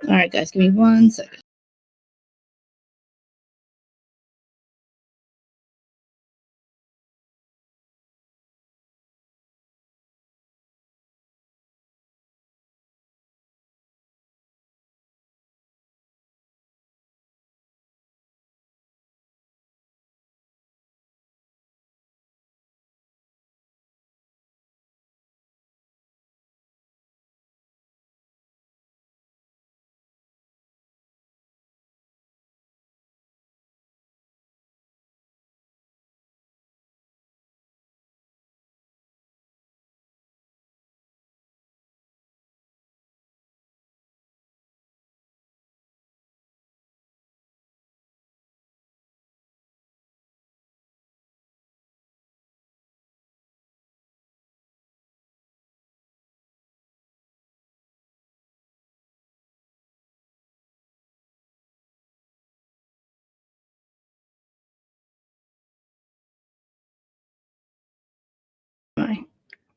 All right, guys, give me 1 second.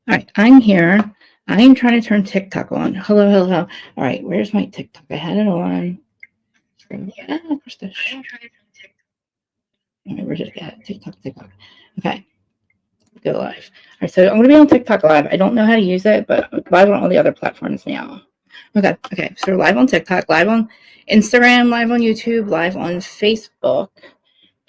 All right, I'm here. I am trying to turn TikTok on. Hello, hello. All right, where's my TikTok? I had it on. Yeah, where's the all right, where's it at? TikTok. Okay, go live. All right, so I'm going to be on TikTok live. I don't know how to use it, but live on all the other platforms now. Okay. So live on TikTok, live on Instagram, live on YouTube, live on Facebook,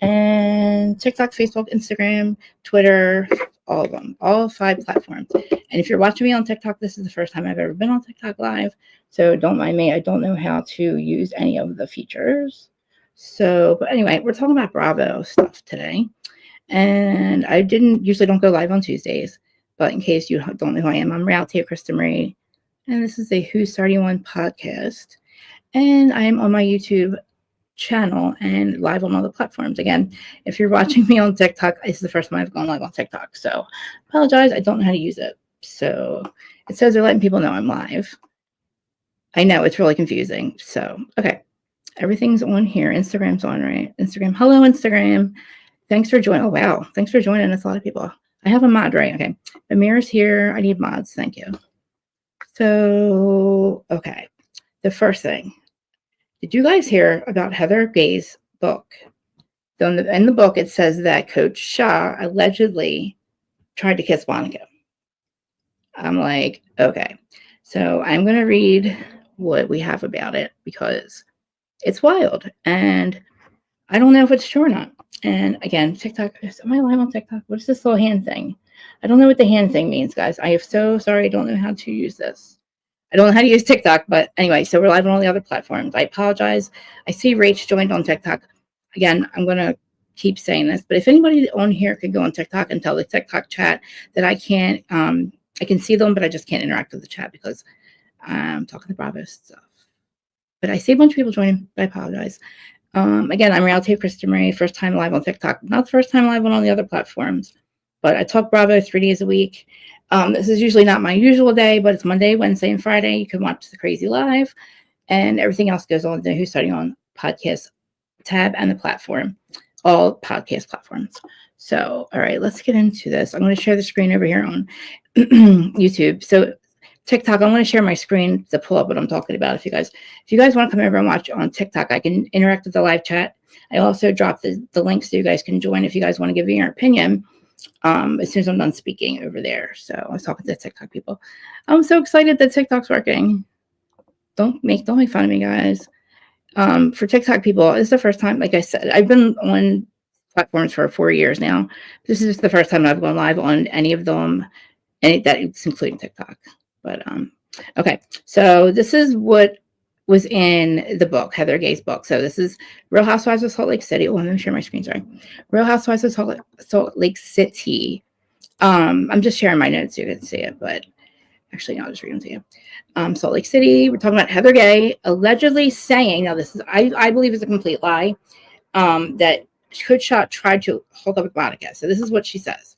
and TikTok, Facebook, Instagram, Twitter, all of them, all 5 platforms. And if you're watching me on TikTok, this is the first time I've ever been on TikTok live. So don't mind me. I don't know how to use any of the features. So, but anyway, we're talking about Bravo stuff today. And I usually don't go live on Tuesdays, but in case you don't know who I am, I'm Reality of Krista Marie, and this is a Who's 31 podcast. And I am on my YouTube channel and live on all the platforms. Again, if you're watching me on TikTok, this is the first time I've gone live on TikTok. So apologize, I don't know how to use it. So it says they're letting people know I'm live. I know it's really confusing. So, okay. Everything's on here. Instagram's on, right? Instagram. Hello, Instagram. Thanks for joining. Oh, wow. Thanks for joining. That's a lot of people. I have a mod, right? Okay. Amir's here. I need mods. Thank you. So, okay. The first thing. Did you guys hear about Heather Gage's book? So in the book, it says that Coach Shah allegedly tried to kiss Monica. I'm like, okay. So I'm going to read what we have about it because it's wild. And I don't know if it's true or not. And again, TikTok, am I live on TikTok? What is this little hand thing? I don't know what the hand thing means, guys. I am so sorry. I don't know how to use this. I don't know how to use TikTok, but anyway, so we're live on all the other platforms. I apologize. I see Rach joined on TikTok. Again, I'm going to keep saying this, but if anybody on here could go on TikTok and tell the TikTok chat that I can't, I can see them, but I just can't interact with the chat because I'm talking to Bravo stuff. But I see a bunch of people joining, but I apologize. Again, I'm Reality Krista Marie, first time live on TikTok. Not the first time live on all the other platforms, but I talk Bravo 3 days a week. This is usually not my usual day, but it's Monday, Wednesday, and Friday. You can watch the Crazy Live, and everything else goes on the Who's Starting On podcast tab and the platform, all podcast platforms. So, all right, let's get into this. I'm going to share the screen over here on YouTube. So TikTok, I'm going to share my screen to pull up what I'm talking about. If you guys want to come over and watch on TikTok, I can interact with the live chat. I also dropped the link so you guys can join if you guys want to give me your opinion as soon as I'm done speaking over there. So I was talking to TikTok people. I'm so excited that TikTok's working. Don't make fun of me, guys. For TikTok people, it's the first time, like I said, I've been on platforms for 4 years now. This is the first time I've gone live on any of them, and that's including TikTok. But okay, so this is what was in the book, Heather Gage's book. So this is Real Housewives of Salt Lake City. Oh, let me share my screen. Sorry, Real Housewives of Salt Lake City. I'm just sharing my notes so you can see it, but actually, no, I'll just read them to you. Salt Lake City. We're talking about Heather Gage allegedly saying, now this is I believe is a complete lie, that Coach Shah tried to hold up with Monica. So this is what she says.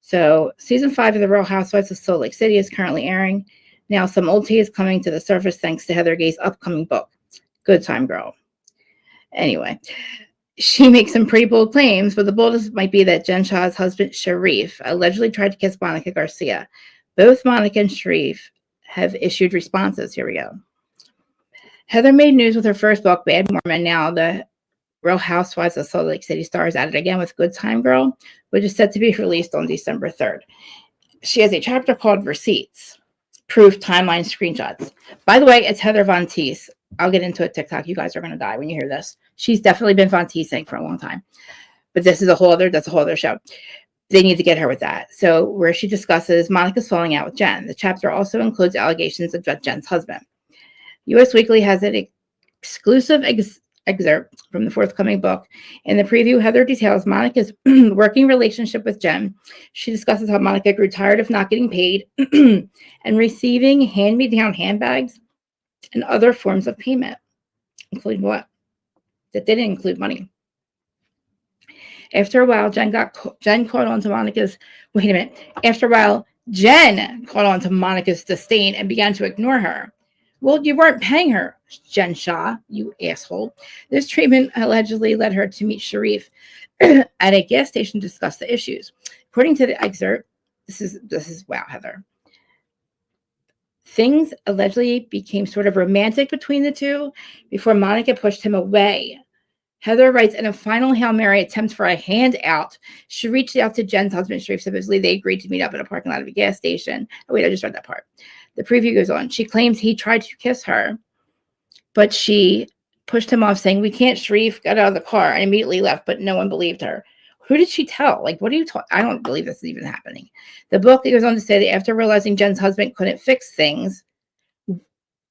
So season 5 of The Real Housewives of Salt Lake City is currently airing. Now some old tea is coming to the surface thanks to Heather Gage's upcoming book. Good time, girl. Anyway, she makes some pretty bold claims, but the boldest might be that Jen Shah's husband, Sharif, allegedly tried to kiss Monica Garcia. Both Monica and Sharif have issued responses. Here we go. Heather made news with her first book, Bad Mormon. Now the Real Housewives of Salt Lake City stars at it again with Good Time Girl, which is set to be released on December 3rd. She has a chapter called Receipts, Proof, Timeline, Screenshots. By the way, it's Heather Von Teese. I'll get into it TikTok. You guys are going to die when you hear this. She's definitely been Von Teesing for a long time. But that's a whole other show. They need to get her with that. So where she discusses Monica's falling out with Jen. The chapter also includes allegations of Jen's husband. U.S. Weekly has an exclusive excerpt from the forthcoming book. In the preview, Heather details Monica's working relationship with Jen. She discusses how Monica grew tired of not getting paid and receiving hand-me-down handbags and other forms of payment, including what? That didn't include money. After a while, Jen caught on to Monica's, wait a minute. After a while, Jen caught on to Monica's disdain and began to ignore her. Well, you weren't paying her, Jen Shah, you asshole. This treatment allegedly led her to meet Sharif at a gas station to discuss the issues. According to the excerpt, this is wow, Heather. Things allegedly became sort of romantic between the two before Monica pushed him away. Heather writes, in a final Hail Mary attempt for a handout, she reached out to Jen's husband, Sharif. Supposedly, they agreed to meet up in a parking lot of a gas station. Oh, wait, I just read that part. The preview goes on. She claims he tried to kiss her, but she pushed him off, saying, we can't. Sharif got out of the car and immediately left, but no one believed her. Who did she tell? Like, what are you talking? I don't believe this is even happening. The book goes on to say that after realizing Jen's husband couldn't fix things,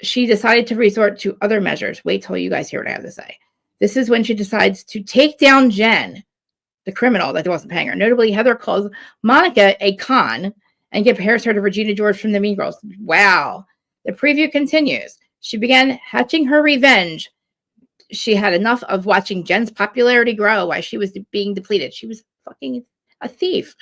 she decided to resort to other measures. Wait till you guys hear what I have to say. This is when she decides to take down Jen, the criminal that wasn't paying her. Notably, Heather calls Monica a con and compares her to Regina George from the Mean Girls. Wow. The preview continues. She began hatching her revenge. She had enough of watching Jen's popularity grow while she was being depleted. She was fucking a thief.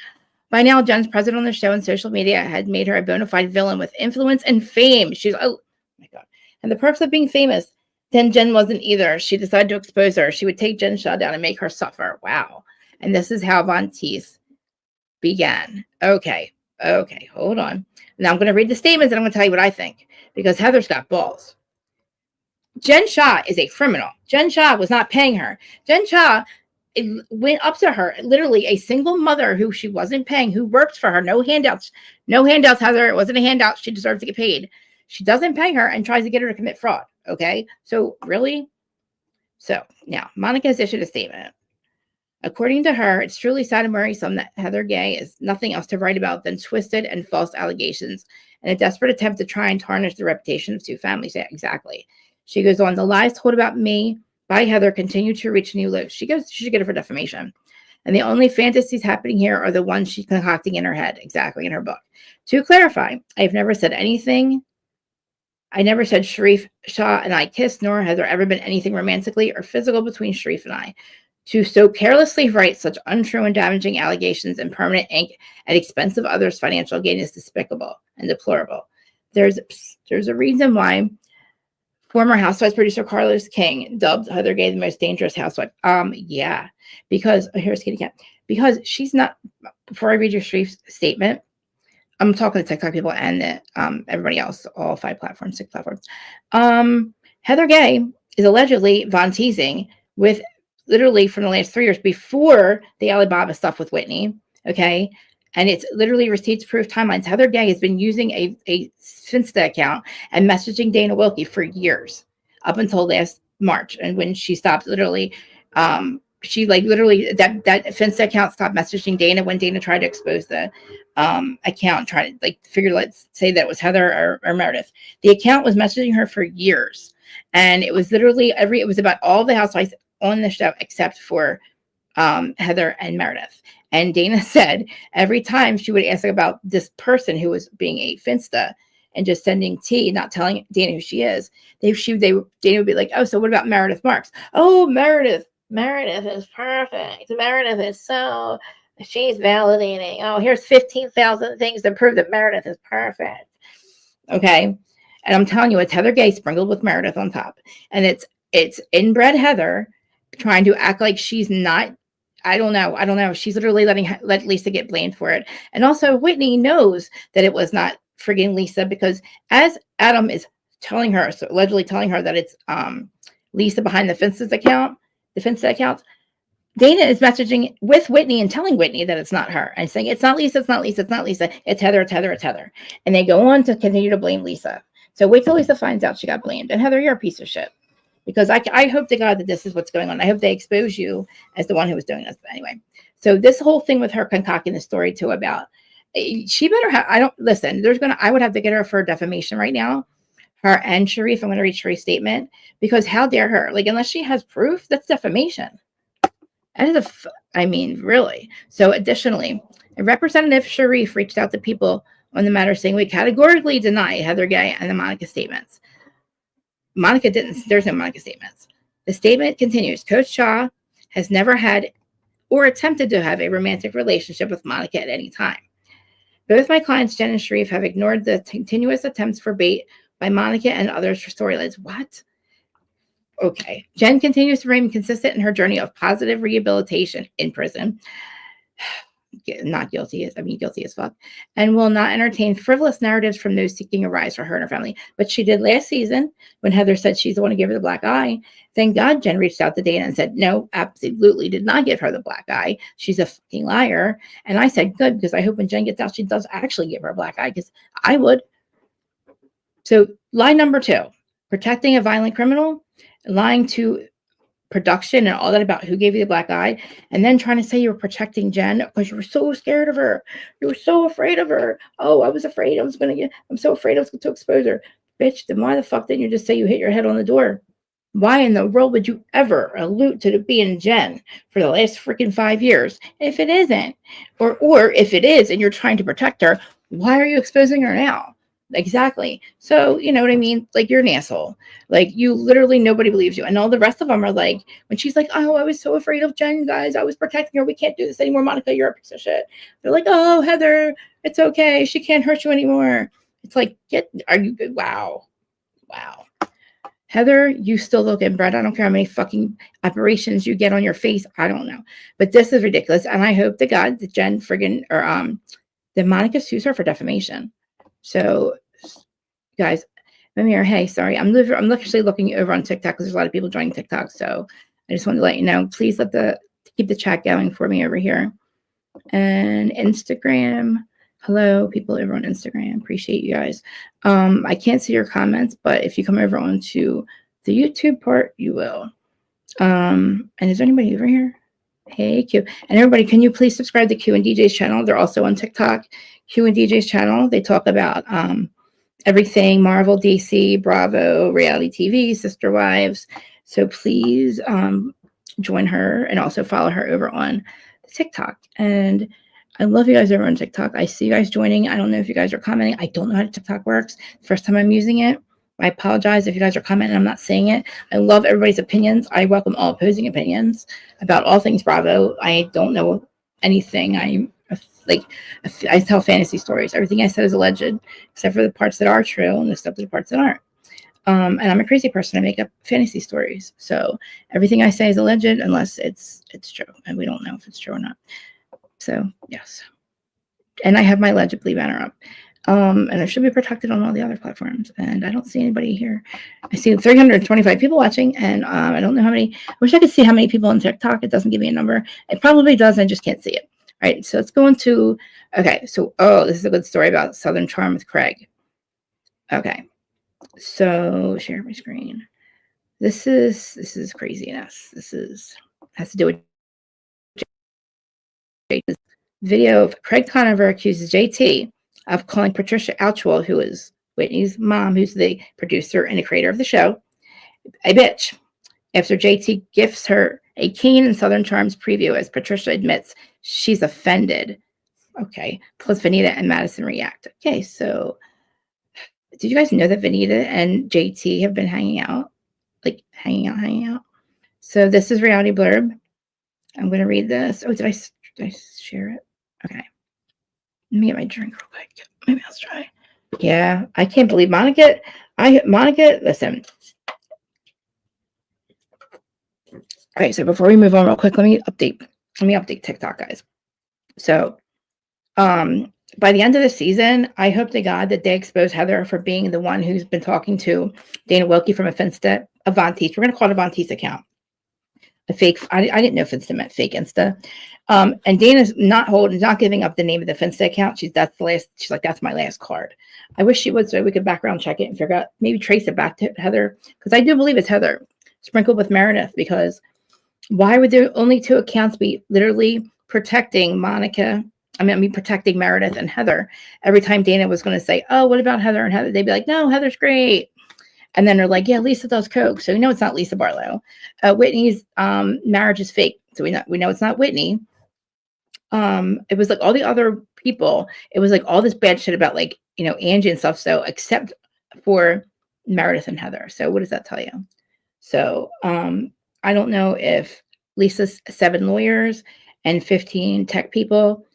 By now, Jen's presence on the show and social media had made her a bona fide villain with influence and fame. Oh my God. And the perks of being famous. Then Jen wasn't either. She decided to expose her. She would take Jen Shah down and make her suffer. Wow. And this is how Von Teese began. Okay, hold on. Now I'm going to read the statements and I'm going to tell you what I think. Because Heather's got balls. Jen Shah is a criminal. Jen Shah was not paying her. Jen Shah went up to her, literally a single mother who she wasn't paying, who worked for her. No handouts. No handouts, Heather. It wasn't a handout. She deserved to get paid. She doesn't pay her and tries to get her to commit fraud. Okay, so really? So now Monica has issued a statement. According to her, it's truly sad and worrisome that Heather Gage is nothing else to write about than twisted and false allegations and a desperate attempt to try and tarnish the reputation of two families. Yeah, exactly. She goes on, the lies told about me by Heather continue to reach new lows. She should get her for defamation. And the only fantasies happening here are the ones she's concocting in her head, exactly, in her book. To clarify, I've never said anything. I never said Sharif Shah and I kissed, nor has there ever been anything romantically or physical between Sharif and I. To so carelessly write such untrue and damaging allegations in permanent ink at expense of others' financial gain is despicable and deplorable. There's a reason why former Housewives producer Carlos King dubbed Heather Gage the most dangerous housewife. Yeah, because here's Kitty Cat. Because she's not. Before I read your Sharif's statement, I'm talking to TikTok people and everybody else, all 5 platforms, 6 platforms. Heather Gage is allegedly Von Teesing with literally from the last 3 years before the Alibaba stuff with Whitney. Okay. And it's literally receipts, proof, timelines. Heather Gage has been using a Finsta account and messaging Dana Wilkie for years up until last March. And when she stopped literally, she literally that Finsta account stopped messaging Dana when Dana tried to expose the account, trying to figure, let's say that it was Heather or Meredith. The account was messaging her for years. And it was literally it was about all the housewives on the show except for Heather and Meredith. And Dana said every time she would ask about this person who was being a Finsta and just sending tea, not telling Dana who she is, Dana would be like, oh, so what about Meredith Marks? Oh, Meredith is perfect. Meredith is so, she's validating. Oh, here's 15,000 things to prove that Meredith is perfect. Okay. And I'm telling you, it's Heather Gage sprinkled with Meredith on top. And it's inbred Heather trying to act like she's not. I don't know. She's literally let Lisa get blamed for it. And also Whitney knows that it was not frigging Lisa, because as Adam is telling her, so allegedly telling her that it's Lisa behind the fences account, the fence accounts. Dana is messaging with Whitney and telling Whitney that it's not her and saying, it's not Lisa, it's not Lisa, it's not Lisa, it's Heather, it's Heather, it's Heather. And they go on to continue to blame Lisa. So wait till Lisa finds out she got blamed. And Heather, you're a piece of shit. Because I hope to God that this is what's going on. I hope they expose you as the one who was doing this. But anyway, so this whole thing with her concocting the story too about, she better have, I would have to get her for defamation right now. Her and Sharif, I'm going to read Sharif's statement, because how dare her? Like, unless she has proof, that's defamation. That is really. So additionally, Representative Sharif reached out to people on the matter saying, we categorically deny Heather Gay and the Monica statements. Monica didn't, there's no Monica statements. The statement continues, Coach Shah has never had or attempted to have a romantic relationship with Monica at any time. Both my clients, Jen and Sharif, have ignored the continuous attempts for bait by Monica and others for storylines. What? Okay. Jen continues to remain consistent in her journey of positive rehabilitation in prison. Not guilty, guilty as fuck, and will not entertain frivolous narratives from those seeking a rise for her and her family. But she did last season when Heather said she's the one who gave her the black eye. Thank God Jen reached out to Dana and said, no, absolutely did not give her the black eye. She's a fucking liar. And I said, good, because I hope when Jen gets out, she does actually give her a black eye, because I would. So lie number 2, protecting a violent criminal, lying to production and all that about who gave you the black eye, and then trying to say you were protecting Jen because you were so scared of her. You were so afraid of her. Oh, I'm so afraid I was going to expose her. Bitch, then why the fuck didn't you just say you hit your head on the door? Why in the world would you ever allude to it being Jen for the last freaking 5 years if it isn't? Or if it is and you're trying to protect her, why are you exposing her now? Exactly. So, you know what I mean? Like, you're an asshole. Like, you literally, nobody believes you. And all the rest of them are like, when she's like, oh, I was so afraid of Jen, guys. I was protecting her. We can't do this anymore. Monica, you're a piece of shit. They're like, oh, Heather, it's okay. She can't hurt you anymore. It's like, are you good? Wow. Heather, you still looking bread. I don't care how many fucking operations you get on your face. I don't know. But this is ridiculous. And I hope to God that Jen that Monica sues her for defamation. So, guys, I'm here. Hey, sorry. I'm actually looking over on TikTok because there's a lot of people joining TikTok. So I just wanted to let you know, please keep the chat going for me over here. And Instagram. Hello, people over on Instagram. Appreciate you guys. I can't see your comments, but if you come over onto the YouTube part, you will. And is there anybody over here? Hey, Q. And everybody, can you please subscribe to Q and DJ's channel? They're also on TikTok. Q and DJ's channel. They talk about everything Marvel, DC, Bravo, reality TV, Sister Wives. So please join her and also follow her over on TikTok. And I love you guys over on TikTok. I see you guys joining. I don't know if you guys are commenting. I don't know how TikTok works. First time I'm using it. I apologize if you guys are commenting. I'm not saying it. I love everybody's opinions. I welcome all opposing opinions about all things Bravo. I don't know anything. I tell fantasy stories. Everything I said is alleged, except for the parts that are true and except for the parts that aren't. And I'm a crazy person. I make up fantasy stories. So everything I say is alleged unless it's true. And we don't know if it's true or not. So, yes. And I have my allegedly banner up. And it should be protected on all the other platforms. And I don't see anybody here. I see 325 people watching, and I don't know how many. I wish I could see how many people on TikTok. It doesn't give me a number. It probably does. I just can't see it. All right. So let's go into. Okay. So, this is a good story about Southern Charm with Craig. Okay. So share my screen. This is craziness. Has to do with JT's video of Craig Conover accuses JT of calling Patricia Altschul, who is Whitney's mom, who's the producer and the creator of the show, a bitch, after JT gifts her a Keen and Southern Charms preview as Patricia admits she's offended. Okay, plus Vanita and Madison react. Okay, so did you guys know that Vanita and JT have been hanging out? Like, hanging out? So this is Reality Blurb. I'm going to read this. Oh, did I share it? Okay. Let me get my drink real quick. Maybe I'll try. Yeah, I can't believe Monica, listen. All right, so before we move on real quick, let me update TikTok, guys. So, by the end of the season, I hope to God that they expose Heather for being the one who's been talking to Dana Wilkie from Avanti's. We're going to call it Avanti's account. A fake. I didn't know Finsta meant fake Insta. And Dana's not giving up the name of the Finsta account. She's like, that's my last card. I wish she would, so we could background check it and figure out, maybe trace it back to Heather, because I do believe it's Heather sprinkled with Meredith. Because why would there only 2 accounts be literally protecting Monica? Protecting Meredith and Heather. Every time Dana was going to say, "Oh, what about Heather and Heather?" They'd be like, "No, Heather's great." And then they're like, "Yeah, Lisa does coke." So it's not Lisa Barlow. Whitney's marriage is fake. So we know it's not Whitney. It was like all the other people. It was like all this bad shit about like, Angie and stuff. So except for Meredith and Heather. So what does that tell you? So I don't know if Lisa's 7 lawyers and 15 tech people.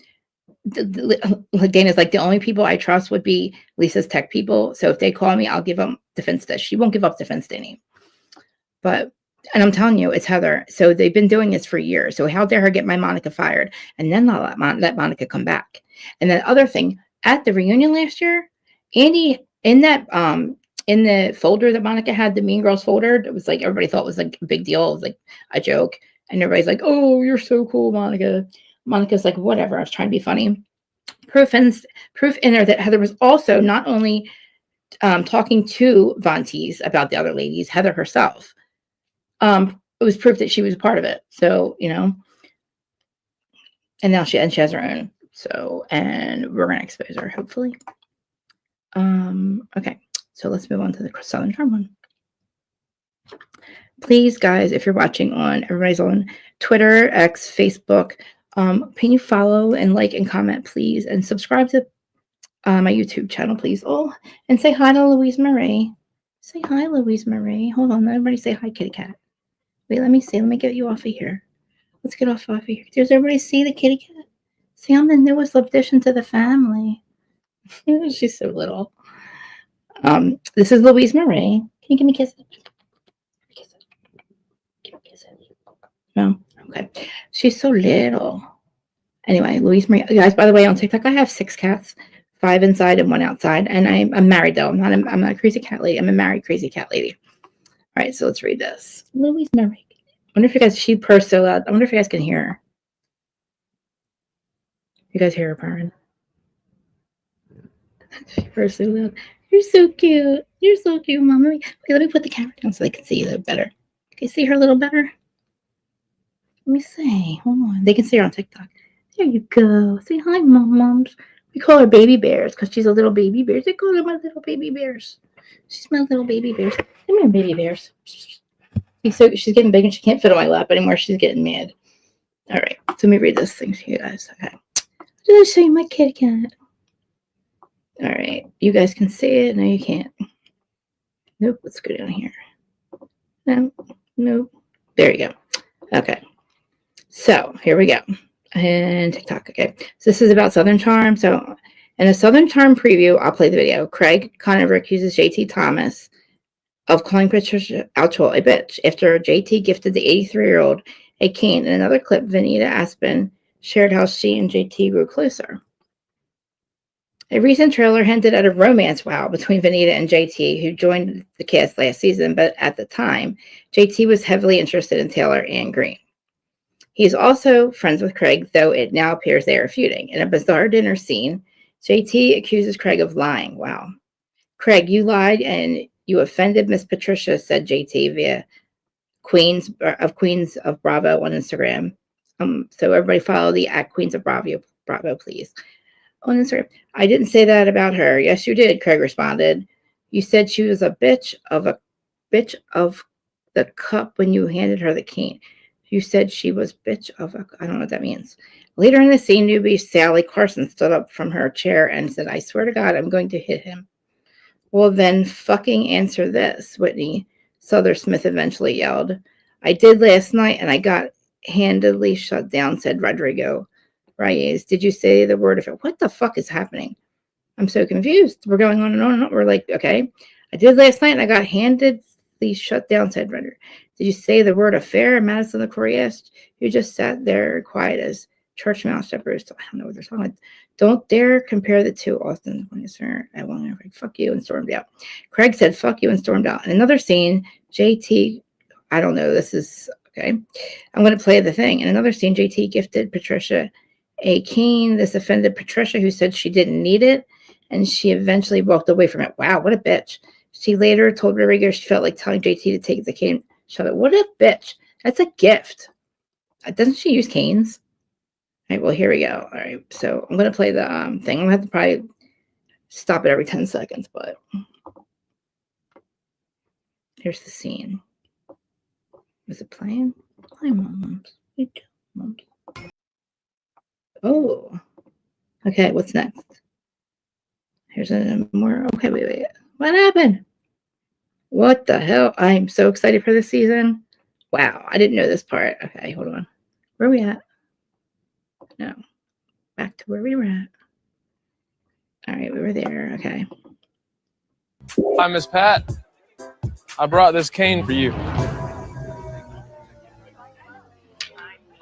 Dana's like, the only people I trust would be Lisa's tech people. So if they call me, I'll give them defense to. She won't give up defense to any. And I'm telling you, it's Heather. So they've been doing this for years. So how dare her get my Monica fired and then not let Monica come back? And the other thing, at the reunion last year, Andy, in the folder that Monica had, the Mean Girls folder, it was like everybody thought was like a big deal. It was like a joke. And everybody's like, "Oh, you're so cool, Monica." Monica's like, "Whatever, I was trying to be funny." Proof in there that Heather was also not only talking to Vonti's about the other ladies, Heather herself. It was proof that she was a part of it. So, and now she has her own. So, and we're going to expose her, hopefully. Okay. So let's move on to the Southern Charm one. Please, guys, if you're watching everybody's on Twitter, X, Facebook, can you follow and like and comment, please, and subscribe to my YouTube channel, please. Oh, and say hi to Louise Marie. Say hi, Louise Marie. Hold on, everybody say hi, kitty cat. Wait, let me see. Let me get you off of here. Let's get off of here. Does everybody see the kitty cat? See, I'm the newest addition to the family. She's so little. This is Louise Marie. Can you give me a kiss? Give me a kiss. No? Okay. She's so little. Anyway, Louise Marie. Guys, by the way, on TikTok, I have 6 cats. 5 inside and 1 outside. And I'm married, though. I'm not a crazy cat lady. I'm a married crazy cat lady. All right, so let's read this. Louise Marie. I wonder if you guys, she purrs so loud. I wonder if you guys can hear her. You guys hear her purring? She purrs so loud. You're so cute. You're so cute, Mom. Let me put the camera down so they can see you a little better. Can you see her a little better? Let me see. Hold on. They can see her on TikTok. There you go. Say hi, Moms. We call her baby bears because she's a little baby bear. They call her my little baby bears. She's my little baby bears. Come here, baby bears. She's getting big and she can't fit on my lap anymore. She's getting mad. All right. So let me read this thing to you guys. Okay. Did I show you my kitty cat? All right. You guys can see it. No, you can't. Nope. Let's go down here. No. Nope. There you go. Okay. So here we go. And TikTok. Okay. So this is about Southern Charm. So in a Southern Charm preview, I'll play the video. Craig Conover accuses JT Thomas of calling Patricia Altschul a bitch after JT gifted the 83-year-old a cane. In another clip, Vanita Aspen shared how she and JT grew closer. A recent trailer hinted at a romance vow between Vanita and JT, who joined the cast last season, but at the time, JT was heavily interested in Taylor and Green. He's also friends with Craig, though it now appears they are feuding. In a bizarre dinner scene, JT accuses Craig of lying. Wow. Craig, you lied and you offended Miss Patricia, said JT via Queens of Bravo on Instagram. So everybody follow the @Queens of Bravo, please. On Instagram. I didn't say that about her. Yes, you did, Craig responded. You said she was a bitch of the cup when you handed her the cane. You said she was bitch of a, I don't know what that means. Later in the scene, newbie Sally Carson stood up from her chair and said, I swear to God, I'm going to hit him. Well, then fucking answer this, Whitney Souther-Smith eventually yelled. I did last night and I got handedly shut down, said Rodrigo Reyes. Did you say the word of it? What the fuck is happening? I'm so confused. We're going on and on and on. We're like, okay. I did last night and I got handedly shut down, said Rodrigo. Did you say the word affair? Madison LaCroix asked. You just sat there quiet as church mouse shepherd. I don't know what they're talking about. Don't dare compare the two. Austin, I want to fuck you and stormed out. Craig said fuck you and stormed out. In another scene, JT, I don't know, this is okay. I'm going to play the thing. In another scene, JT gifted Patricia a cane. This offended Patricia, who said she didn't need it, and she eventually walked away from it. Wow, what a bitch. She later told Rodriguez she felt like telling JT to take the cane. Shut up. What a bitch. That's a gift. Doesn't she use canes? All right, well, here we go. All right, so I'm going to play the thing. I'm going to have to probably stop it every 10 seconds, but here's the scene. Is it playing? Play, Moms. Oh. Okay, what's next? Here's a more. Okay, wait. What happened? What the hell? I'm so excited for this season. Wow, I didn't know this part. Okay, hold on. Where are we at? No. Back to where we were at. All right, we were there. Okay. Hi, Miss Pat. I brought this cane for you.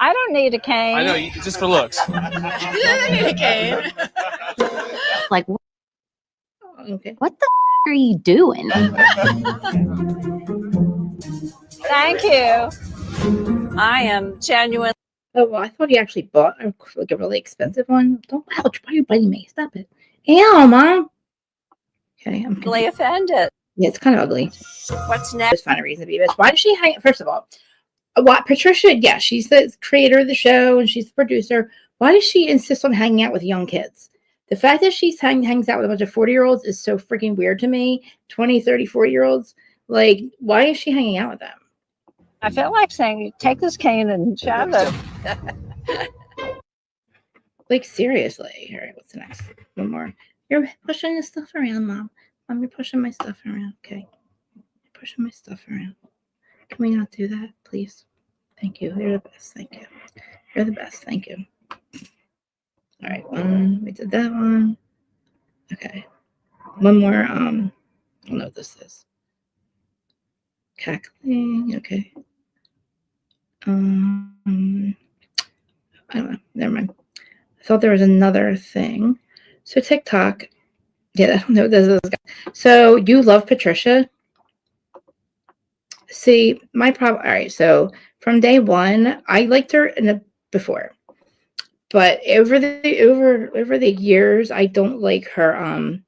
I don't need a cane. I know, just for looks. You don't need a cane. Like, Okay. what the are you doing? Thank you. I am genuine. Oh, well, I thought he actually bought like a really expensive one. Don't, ouch, why are you biting me? Stop it. Ew, Mom. Okay, I'm Really offended. Yeah, it's kind of ugly. What's next? Just find a reason to be bitch. Why does she hang? First of all, what Patricia? Yeah, she's the creator of the show and she's the producer. Why does she insist on hanging out with young kids? The fact that she hangs out with a bunch of 40-year-olds is so freaking weird to me. 20, 30, 40-year-olds. Like, why is she hanging out with them? I feel like saying, take this cane and shove it. Like, seriously. All right, what's the next? One more. You're pushing the stuff around, Mom. Mom, you're pushing my stuff around. Okay. You're pushing my stuff around. Can we not do that, please? Thank you. You're the best. Thank you. You're the best. Thank you. All right. We did that one. Okay. One more. I don't know what this is. Cackling. Okay. I don't know. Never mind. I thought there was another thing. So TikTok. Yeah, I don't know what this is. So you love Patricia. See, my problem. All right. So from day one, I liked her before. But over the years, I don't like her. I don't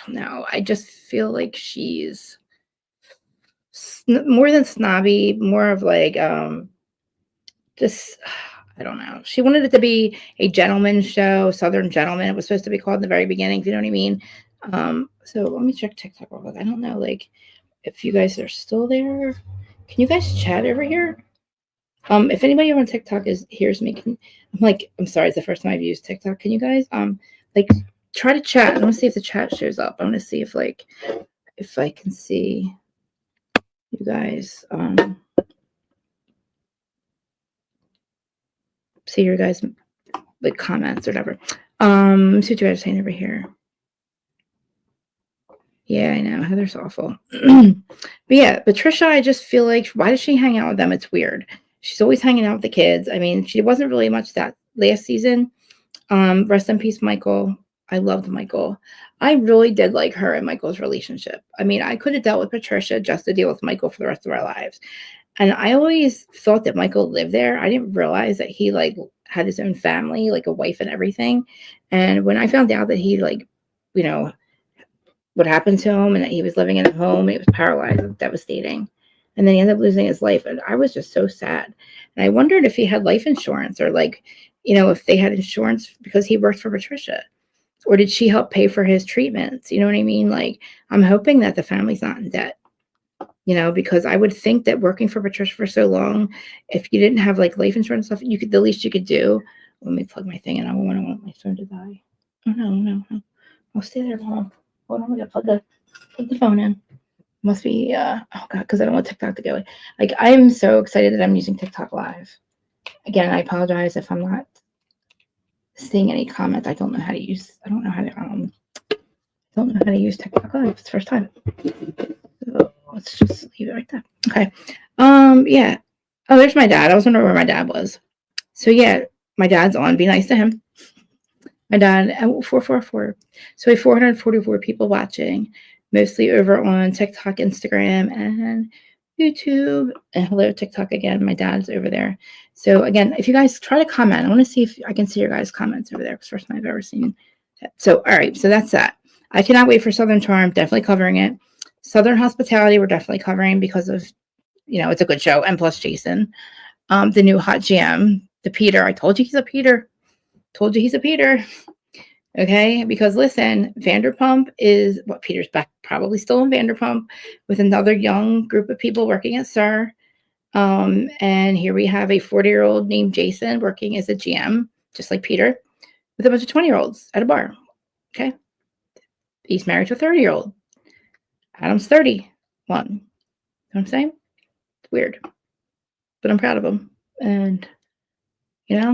know. I just feel like she's more than snobby, more of like just I don't know. She wanted it to be a gentleman's show, Southern Gentleman. It was supposed to be called in the very beginning. Do you know what I mean? So let me check TikTok real quick. I don't know, like if you guys are still there. Can you guys chat over here? If anybody on TikTok hears me, I'm sorry, it's the first time I've used TikTok. Can you guys like try to chat? I want to see if the chat shows up. I want to see if I can see you guys see your guys like comments or whatever. See what you guys are saying over here. Yeah, I know. Heather's awful. But yeah, Patricia, I just feel like why does she hang out with them? It's weird. She's always hanging out with the kids. I mean, she wasn't really much that last season. Rest in peace, Michael. I loved Michael. I really did like her and Michael's relationship. I mean, I could have dealt with Patricia just to deal with Michael for the rest of our lives. And I always thought that Michael lived there. I didn't realize that he like had his own family, like a wife and everything. And when I found out that he like, you know, what happened to him and that he was living in a home, it was paralyzed, it was devastating. And then he ended up losing his life. And I was just so sad. And I wondered if he had life insurance or like, you know, if they had insurance because he worked for Patricia. Or did she help pay for his treatments? You know what I mean? Like, I'm hoping that the family's not in debt. You know, because I would think that working for Patricia for so long, if you didn't have like life insurance stuff, you could, the least you could do. Let me plug my thing in. I don't want my phone to die. Oh, no. I'll stay there, Mom. Hold on, we gotta plug the phone in. Must be oh god, because I don't want TikTok to go. Like, I'm so excited that I'm using TikTok live. Again, I apologize if I'm not seeing any comments. I don't know how to use TikTok live. It's the first time. So let's just leave it right there. Okay. Yeah. Oh, there's my dad. I was wondering where my dad was. So yeah, my dad's on. Be nice to him. My dad, 444. So we have 444 people watching, mostly over on TikTok, Instagram, and YouTube. And hello, TikTok again. My dad's over there. So again, if you guys try to comment, I want to see if I can see your guys' comments over there. It's the first time I've ever seen that. So, all right. So that's that. I cannot wait for Southern Charm. Definitely covering it. Southern Hospitality, we're definitely covering because of, it's a good show. And plus Jason. The new hot GM, the Peter. I told you he's a Peter. Told you he's a Peter. Okay, because listen, Vanderpump is what Peter's back, probably still in Vanderpump with another young group of people working at SIR. And here we have a 40-year-old named Jason working as a GM, just like Peter, with a bunch of 20-year-olds at a bar. Okay, he's married to a 30-year-old. Adam's 31. You know what I'm saying? It's weird, but I'm proud of him. And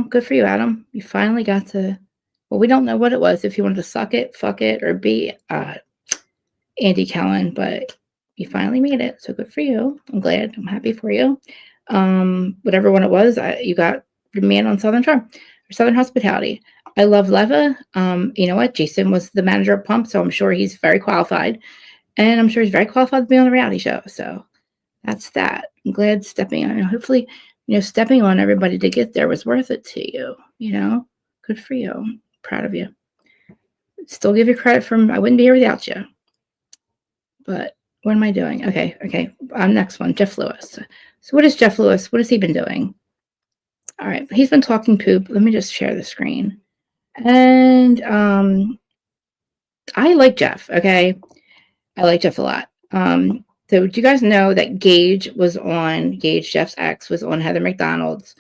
good for you, Adam. You finally got to. Well, we don't know what it was, if you wanted to suck it, fuck it, or be Andy Kellen, but you finally made it. So good for you. I'm glad. I'm happy for you. Whatever one it was, you got the man on Southern Charm or Southern Hospitality. I love Leva. You know what? Jason was the manager of Pump, so I'm sure he's very qualified. And I'm sure he's very qualified to be on the reality show. So that's that. I'm glad stepping on. Hopefully, stepping on everybody to get there was worth it to you. Good for you. Proud of you. Still give you credit from I wouldn't be here without you. But what am I doing? Okay. Next one, Jeff Lewis. So what is Jeff Lewis? What has he been doing? All right. He's been talking poop. Let me just share the screen. And I like Jeff. Okay. I like Jeff a lot. So do you guys know that Gage, Jeff's ex, was on Heather McDonald's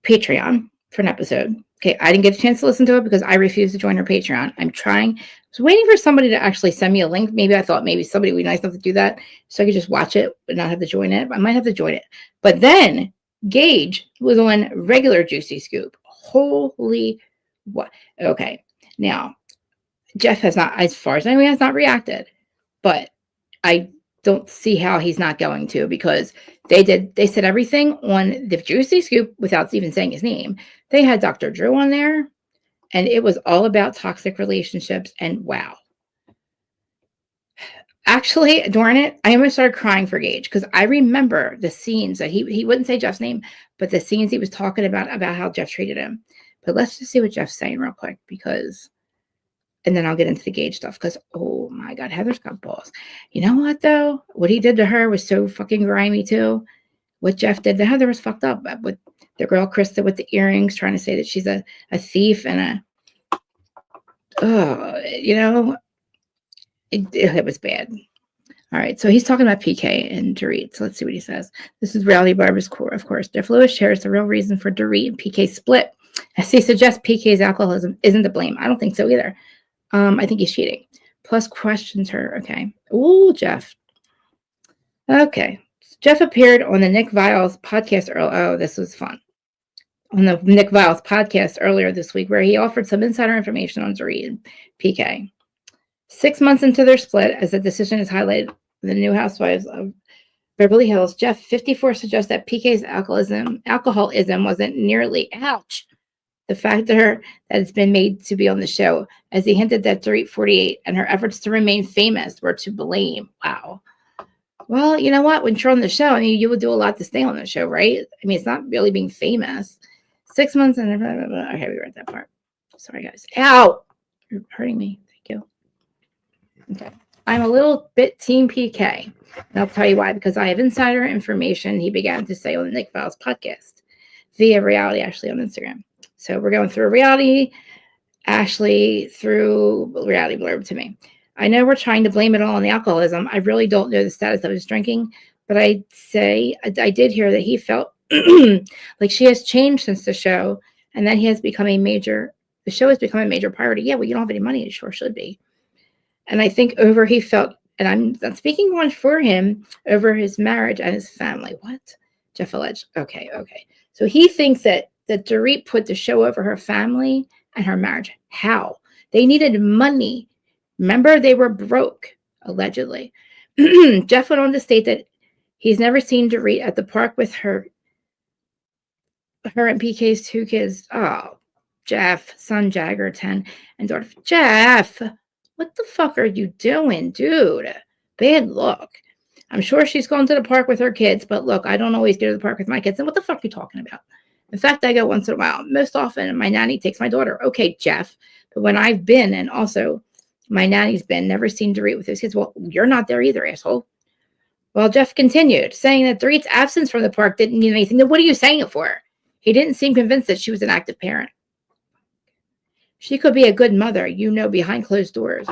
Patreon for an episode? Okay, I didn't get a chance to listen to it because I refused to join her Patreon. I'm trying. I was waiting for somebody to actually send me a link. Maybe I thought maybe somebody would be nice enough to do that so I could just watch it but not have to join it. I might have to join it. But then Gage was on regular Juicy Scoop. Holy what? Okay. Now, Jeff has not, as far as I know, has not reacted. But I don't see how he's not going to, because they said everything on the Juicy Scoop without even saying his name. They had Dr. Drew on there, and it was all about toxic relationships. And wow. Actually, during it, I almost started crying for Gage because I remember the scenes that he wouldn't say Jeff's name, but the scenes he was talking about how Jeff treated him. But let's just see what Jeff's saying real quick, and then I'll get into the Gage stuff because, oh my God, Heather's got balls. You know what, though? What he did to her was so fucking grimy, too. What Jeff did to Heather was fucked up. With the girl, Krista, with the earrings, trying to say that she's a thief and it was bad. All right, so he's talking about PK and Dorit. So let's see what he says. This is Reality Barber's core, of course. Jeff Lewis shares the real reason for Dorit and PK's split. As he suggests, PK's alcoholism isn't to blame. I don't think so either. I think he's cheating. Plus questions her. Okay. Ooh, Jeff. Okay. Jeff appeared on the Nick Viles podcast. Oh, this was fun. On the Nick Viles podcast earlier this week, where he offered some insider information on Dorit and PK. 6 months into their split, as the decision is highlighted in the New Housewives of Beverly Hills, Jeff, 54, suggests that PK's alcoholism wasn't nearly, the factor that has been made to be on the show, as he hinted that Dorit, 48, and her efforts to remain famous were to blame. Wow. Well, you know what? When you're on the show, I mean, you would do a lot to stay on the show, right? I mean, it's not really being famous. 6 months and blah, blah, blah. Okay, we read that part. Sorry, guys. Ow! You're hurting me. Thank you. Okay. I'm a little bit team PK. And I'll tell you why, because I have insider information he began to say on the Nick Viles podcast via Reality Ashley on Instagram. So we're going through Reality Ashley through Reality Blurb to me. I know we're trying to blame it all on the alcoholism. I really don't know the status of his drinking, but I'd say I did hear that he felt like she has changed since the show, and that the show has become a major priority. Yeah, well, you don't have any money. It sure should be. And I think he felt, and I'm not speaking one for him, over his marriage and his family. What? Jeff alleged. Okay. So he thinks that Dorit put the show over her family and her marriage. How? They needed money. Remember, they were broke, allegedly. Jeff went on to state that he's never seen Dorit at the park with her and PK's 2 kids. Oh, Jeff, son Jagger 10, and daughter Jeff. What the fuck are you doing, dude? Bad luck. I'm sure she's going to the park with her kids, but look, I don't always go to the park with my kids. And what the fuck are you talking about? In fact, I go once in a while. Most often, my nanny takes my daughter. Okay, Jeff. But when I've been, and also my nanny's been, never seen Dorit with his kids. Well, you're not there either, asshole. Well, Jeff continued, saying that Dorit's absence from the park didn't mean anything. Then what are you saying it for? He didn't seem convinced that she was an active parent. She could be a good mother, behind closed doors.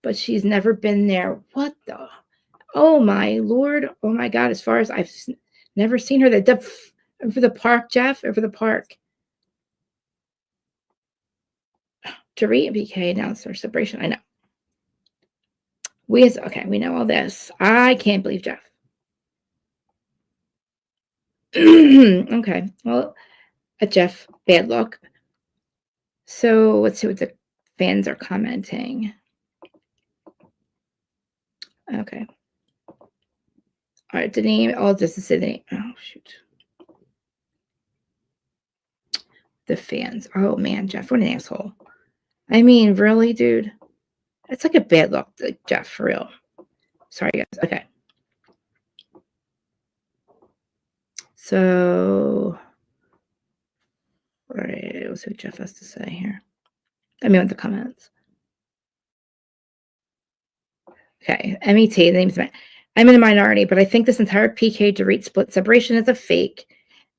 But she's never been there. What the? Oh, my Lord. Oh, my God. As far as I've never seen her. Over the park, Jeff. Over the park. Dorit and BK announced their separation. I know. We know all this. I can't believe Jeff. Okay. Well, Jeff, bad luck. So let's see what the fans are commenting. Okay. All right, the name. Oh, this is the name. Oh, shoot. The fans. Oh, man, Jeff, what an asshole. I mean, really, dude? It's like a bad luck, Jeff, for real. Sorry, guys. Okay. So, all right, let's see what Jeff has to say here. Let me with the comments. Okay, MET, the name's I'm in the minority, but I think this entire PK Dorit split separation is a fake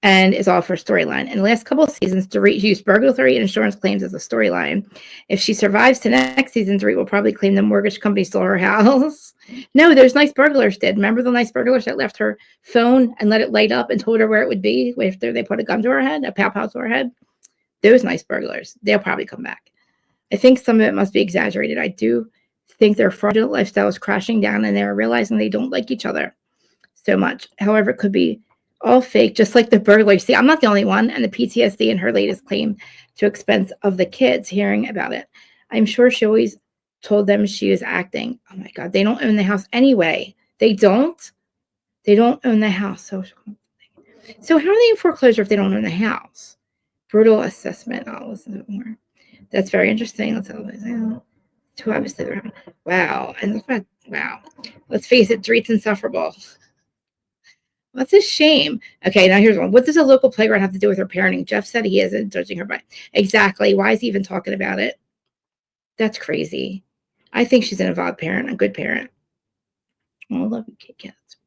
and is all for storyline. In the last couple of seasons, Dorit used burglary and insurance claims as a storyline. If she survives to next season, Dorit will probably claim the mortgage company stole her house. No, those nice burglars did. Remember the nice burglars that left her phone and let it light up and told her where it would be after they put a gun to her head, a pow-pow to her head? Those nice burglars. They'll probably come back. I think some of it must be exaggerated. I do think their fraudulent lifestyle is crashing down and they're realizing they don't like each other so much. However, it could be all fake, just like the burglary. See, I'm not the only one. And the PTSD and her latest claim to expense of the kids hearing about it. I'm sure she always told them she was acting. Oh my God, they don't own the house anyway. They don't own the house. So how are they in foreclosure if they don't own the house? Brutal assessment. I'll listen to it more. That's very interesting. Let's too obviously. Wow. And wow. Let's face it, Dorit's insufferable. That's a shame. Okay, now here's one. What does a local playground have to do with her parenting? Jeff said he isn't judging her by. Exactly. Why is he even talking about it? That's crazy. I think she's an involved parent, a good parent. Oh, I love you, Kit Kats.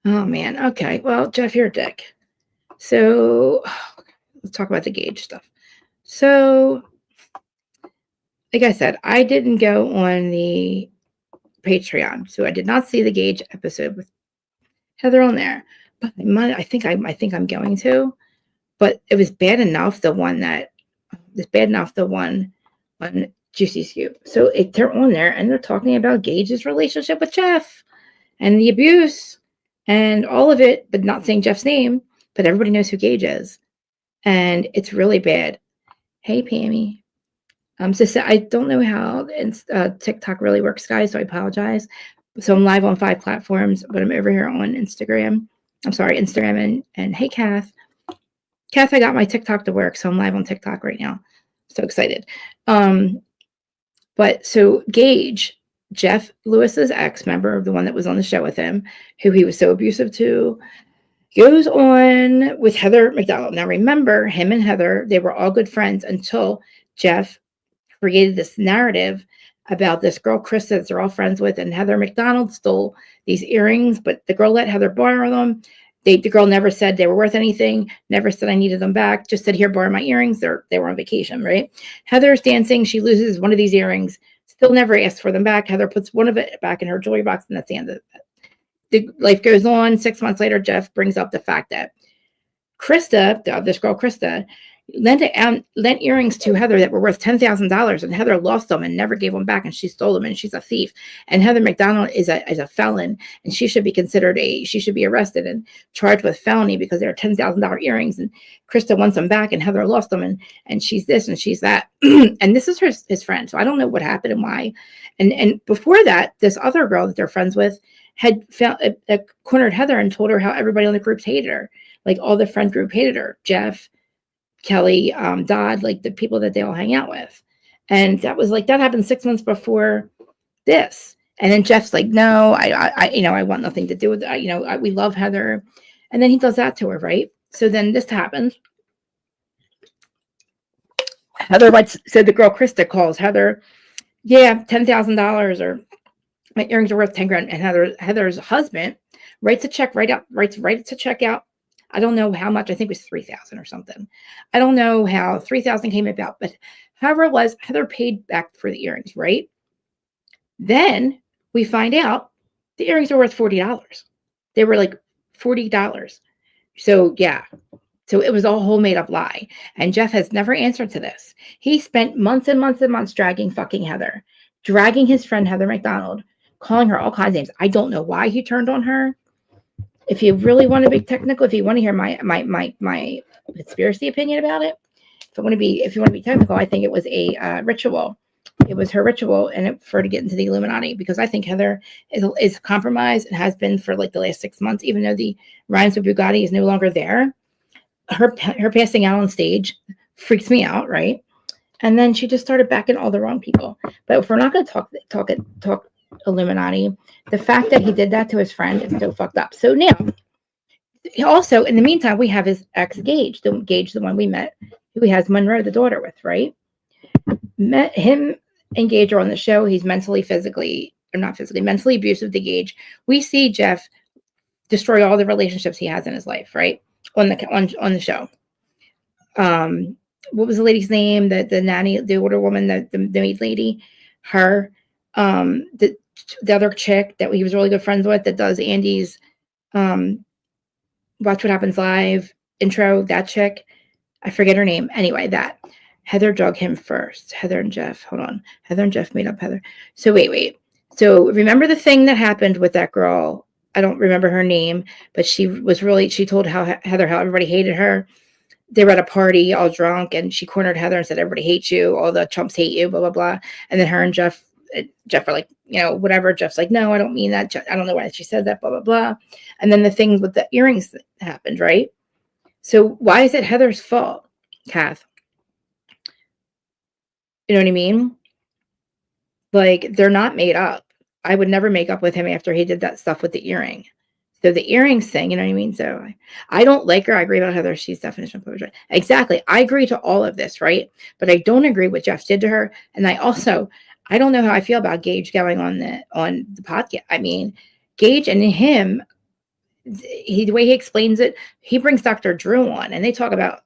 Oh, man. Okay. Well, Jeff, you're a dick. So let's talk about the Gage stuff. So, like I said, I didn't go on the Patreon, so I did not see the Gage episode with Heather on there, but I think I'm going to. But it was bad enough. The one on Juicy Scoop. So they're on there and they're talking about Gage's relationship with Jeff and the abuse and all of it, but not saying Jeff's name. But everybody knows who Gage is, and it's really bad. Hey, Pammy. So I don't know how TikTok really works, guys. So I apologize. So I'm live on 5 platforms, but I'm over here on Instagram. I'm sorry, Instagram and hey, Kath, I got my TikTok to work, so I'm live on TikTok right now. So excited. But so Gage, Jeff Lewis's ex-member, the one that was on the show with him, who he was so abusive to, goes on with Heather McDonald. Now remember, him and Heather, they were all good friends until Jeff created this narrative about this girl, Krista, that they're all friends with, and Heather McDonald stole these earrings, but the girl let Heather borrow them. The girl never said they were worth anything, never said I needed them back, just said, here, borrow my earrings. They were on vacation, right? Heather's dancing. She loses one of these earrings, still never asked for them back. Heather puts one of it back in her jewelry box, and that's the end of it. The life goes on. 6 months later, Jeff brings up the fact that Krista, this girl, Krista, lent earrings to Heather that were worth $10,000, and Heather lost them and never gave them back, and she stole them, and she's a thief. And Heather McDonald is a felon, and she should be arrested and charged with felony because they're $10,000 earrings, and Krista wants them back, and Heather lost them, and she's this and she's that. And this is his friend, so I don't know what happened and why. And before that, this other girl that they're friends with had cornered Heather and told her how everybody on the group hated her, like all the friend group hated her. Jeff, Kelly Dodd, like the people that they all hang out with. And that was like, that happened 6 months before this. And then Jeff's like, no, I want nothing to do with it. We love Heather. And then he does that to her, right? So then this happens. Heather writes, so the girl Krista calls Heather, yeah, $10,000 or my earrings are worth 10 grand. And Heather's husband writes a check writes a check out. I don't know how much. I think it was 3,000 or something. I don't know how 3,000 came about, but however it was, Heather paid back for the earrings, right? Then we find out the earrings are worth $40. They were like $40. So yeah. So it was a whole made up lie. And Jeff has never answered to this. He spent months and months and months dragging fucking Heather, dragging his friend Heather McDonald, calling her all kinds of names. I don't know why he turned on her. If you really want to be technical, if you want to hear my conspiracy opinion about it, if you want to be technical, I think it was a ritual. It was her ritual, and for her to get into the Illuminati, because I think Heather is compromised and has been for like the last 6 months, even though the Rhymes with Bugatti is no longer there. Her passing out on stage freaks me out, right? And then she just started backing all the wrong people. But if we're not going to talk Illuminati, the fact that he did that to his friend is so fucked up. So now, also in the meantime, we have his ex Gage, the one we met, who he has Monroe, the daughter, with, right? Met him and Gage are on the show. He's mentally abusive to Gage. We see Jeff destroy all the relationships he has in his life, right? On the show. What was the lady's name? The nanny, the older woman, the maid lady, her, the other chick that he was really good friends with that does Andy's Watch What Happens Live intro, that chick. I forget her name. Anyway, that Heather drug him first. Heather and Jeff. Hold on. Heather and Jeff made up Heather. So wait. So remember the thing that happened with that girl? I don't remember her name, but she told Heather how everybody hated her. They were at a party all drunk, and she cornered Heather and said, everybody hates you. All the chumps hate you, blah, blah, blah. And then her and Jeff are like, whatever. Jeff's like, no, I don't mean that. I don't know why she said that, blah, blah, blah. And then the thing with the earrings happened, right? So why is it Heather's fault, Kath? You know what I mean? Like, they're not made up. I would never make up with him after he did that stuff with the earring. So the earrings thing, you know what I mean? So I don't like her. I agree about Heather. She's definition of poetry. Exactly. I agree to all of this, right? But I don't agree what Jeff did to her. And I don't know how I feel about Gage going on the podcast. I mean, Gage and him, the way he explains it, he brings Dr. Drew on, and they talk about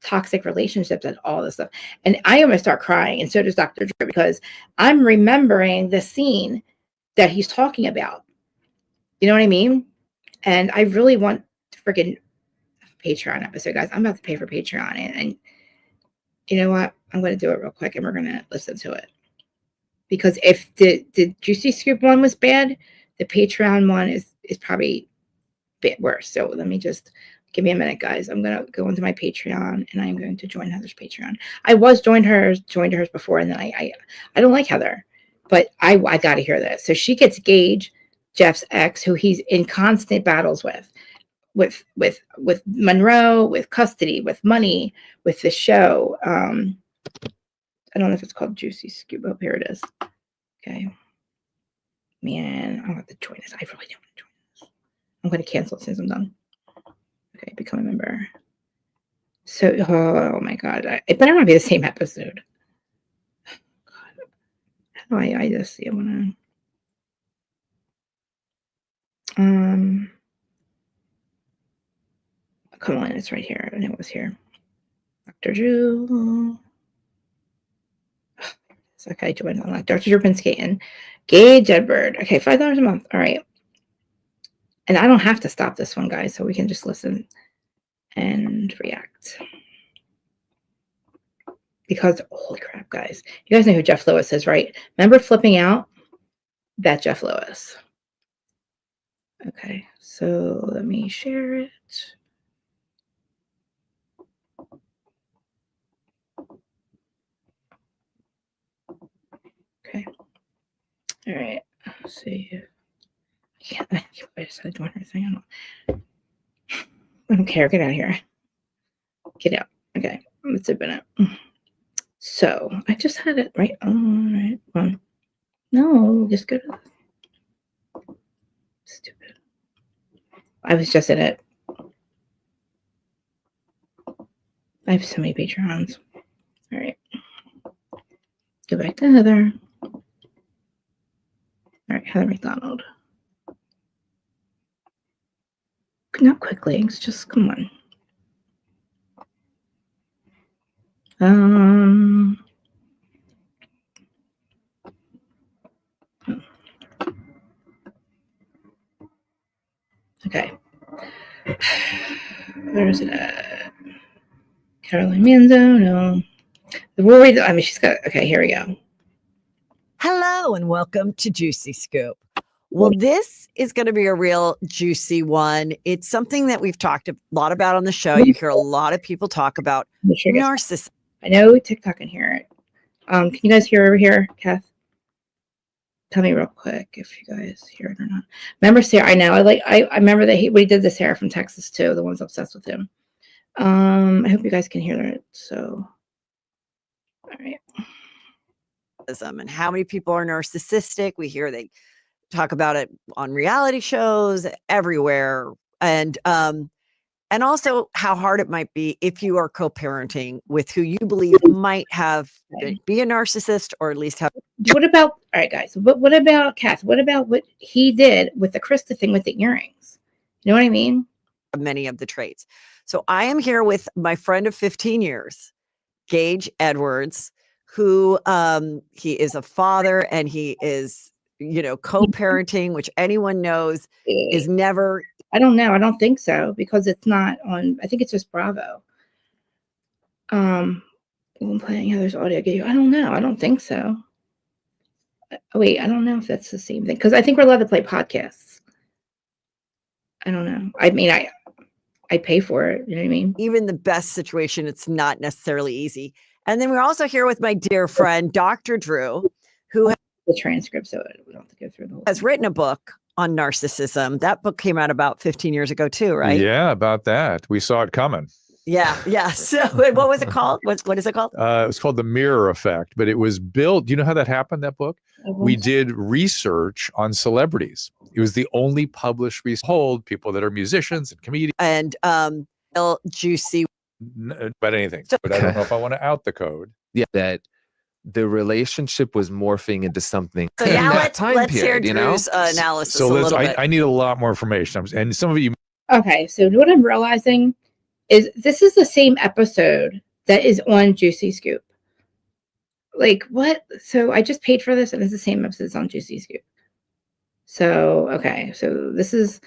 toxic relationships and all this stuff. And I almost start crying, and so does Dr. Drew, because I'm remembering the scene that he's talking about. You know what I mean? And I really want to freaking Patreon episode, guys. I'm about to pay for Patreon, and you know what? I'm going to do it real quick, and we're going to listen to it. Because if the Juicy Scoop one was bad, the Patreon one is probably a bit worse. So let me just give me a minute, guys. I'm going to go into my Patreon, and I'm going to join Heather's Patreon. I was joined hers before, and then I don't like Heather, but I got to hear this. So she gets Gage, Jeff's ex, who he's in constant battles with Monroe, with custody, with money, with the show. I don't know if it's called Juicy Scoop. Oh, here it is. Okay. Man, I want to join this. I really don't want to join this. I'm going to cancel it as soon as I'm done. Okay, become a member. So, oh my God. It better not be the same episode. God. How do I just see? I want to. Come on, it's right here. And it was here. Dr. Drew. Okay, join online. Dr. Drew Pinsky and Gage Edward. Okay, $5 a month. All right. And I don't have to stop this one, guys, so we can just listen and react. Because, holy crap, guys. You guys know who Jeff Lewis is, right? Remember flipping out? That Jeff Lewis. Okay, so let me share it. Okay. All right. Let's see. I just doing her thing. I don't care. Get out of here. Get out. Okay, let's open it. So I just had it right. All right, one. No, just go to stupid. I was just in it. I have so many Patreons. All right. Go back to Heather. All right, Heather McDonald. Not quickly. It's just come on. Okay. Where is it at? Caroline Manzo, no. The Rory, I mean, she's got, okay, here we go. Hello and welcome to Juicy Scoop. Well, this is going to be a real juicy one. It's something that we've talked a lot about on the show. You hear a lot of people talk about narcissism. I know TikTok can hear it. Can you guys hear over here, Kath? Tell me real quick if you guys hear it or not. Remember Sarah? I know. I remember that we did the Sarah from Texas too. The one's obsessed with him. I hope you guys can hear it. So, all right. And how many people are narcissistic? We hear they talk about it on reality shows everywhere, and also how hard it might be if you are co-parenting with who you believe might have be a narcissist or at least have. What about, all right, guys? What about Kath? What about what he did with the Krista thing with the earrings? You know what I mean? Many of the traits. So I am here with my friend of 15 years, Gage Edwards, who he is a father and he is, co-parenting, which anyone knows is never. I don't know. I don't think so because it's not on. I think it's just Bravo. I'm playing Heather's audio video. I don't know. I don't think so. Wait, I don't know if that's the same thing because I think we're allowed to play podcasts. I don't know. I mean, I pay for it. You know what I mean? Even the best situation, it's not necessarily easy. And then we're also here with my dear friend, Dr. Drew, who has the transcript, so we don't have to go through the whole has written a book on narcissism. That book came out about 15 years ago too, right? Yeah, about that. We saw it coming. Yeah. So what was it called? What is it called? It was called The Mirror Effect, but it was built. Do you know how that happened, that book? We did research on celebrities. It was the only published research. People that are musicians and comedians. And juicy. But anything. But I don't know if I want to out the code. Yeah, that the relationship was morphing into something. So now let's hear Drew's analysis so a little bit. I need a lot more information. And some of you. Okay, so what I'm realizing is this is the same episode that is on Juicy Scoop. Like, what? So I just paid for this, and it's the same episode on Juicy Scoop. So, okay, so this is,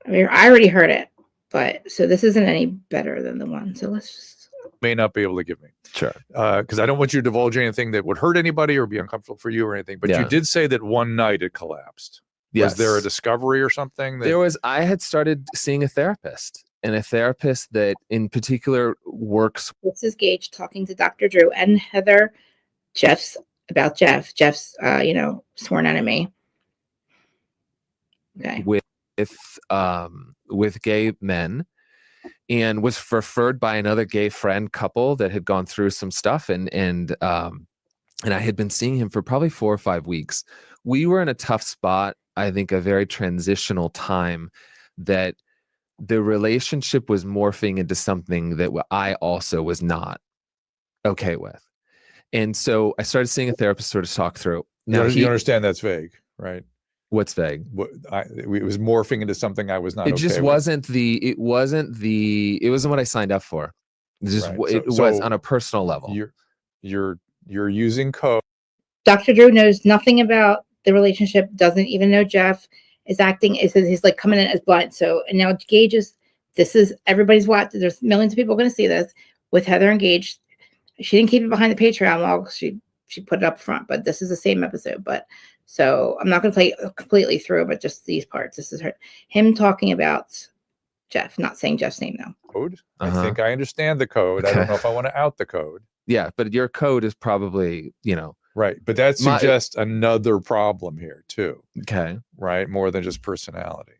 I mean, I already heard it, but so this isn't any better than the one. So let's just. May not be able to give me. Sure. Because I don't want you to divulge anything that would hurt anybody or be uncomfortable for you or anything. But you did say that one night it collapsed. Yes. Was there a discovery or something? I had started seeing a therapist. And a therapist that in particular works. This is Gage talking to Dr. Drew and Heather, Jeff's sworn enemy. Okay. With gay men, and was referred by another gay friend couple that had gone through some stuff, and I had been seeing him for probably 4 or 5 weeks. We were in a tough spot, I think, a very transitional time that. The relationship was morphing into something that I also was not okay with. And so I started seeing a therapist sort of talk through. Now, you understand that's vague, right? What's vague? It was morphing into something I was not okay with. It wasn't what I signed up for. It was on a personal level. You're using code. Dr. Drew knows nothing about the relationship, doesn't even know Jeff. Is acting he's like coming in as blind. So and now Gage this is everybody's watching. There's millions of people going to see this with Heather and Gage. She didn't keep it behind the Patreon wall. She put it up front, but this is the same episode. But so I'm not going to play completely through, but just these parts. This is him talking about Jeff, not saying Jeff's name though. Code. I think I understand the code. Okay. I don't know if I want to out the code. Yeah, but your code is probably right, but that suggests another problem here too. Okay. Right, more than just personality.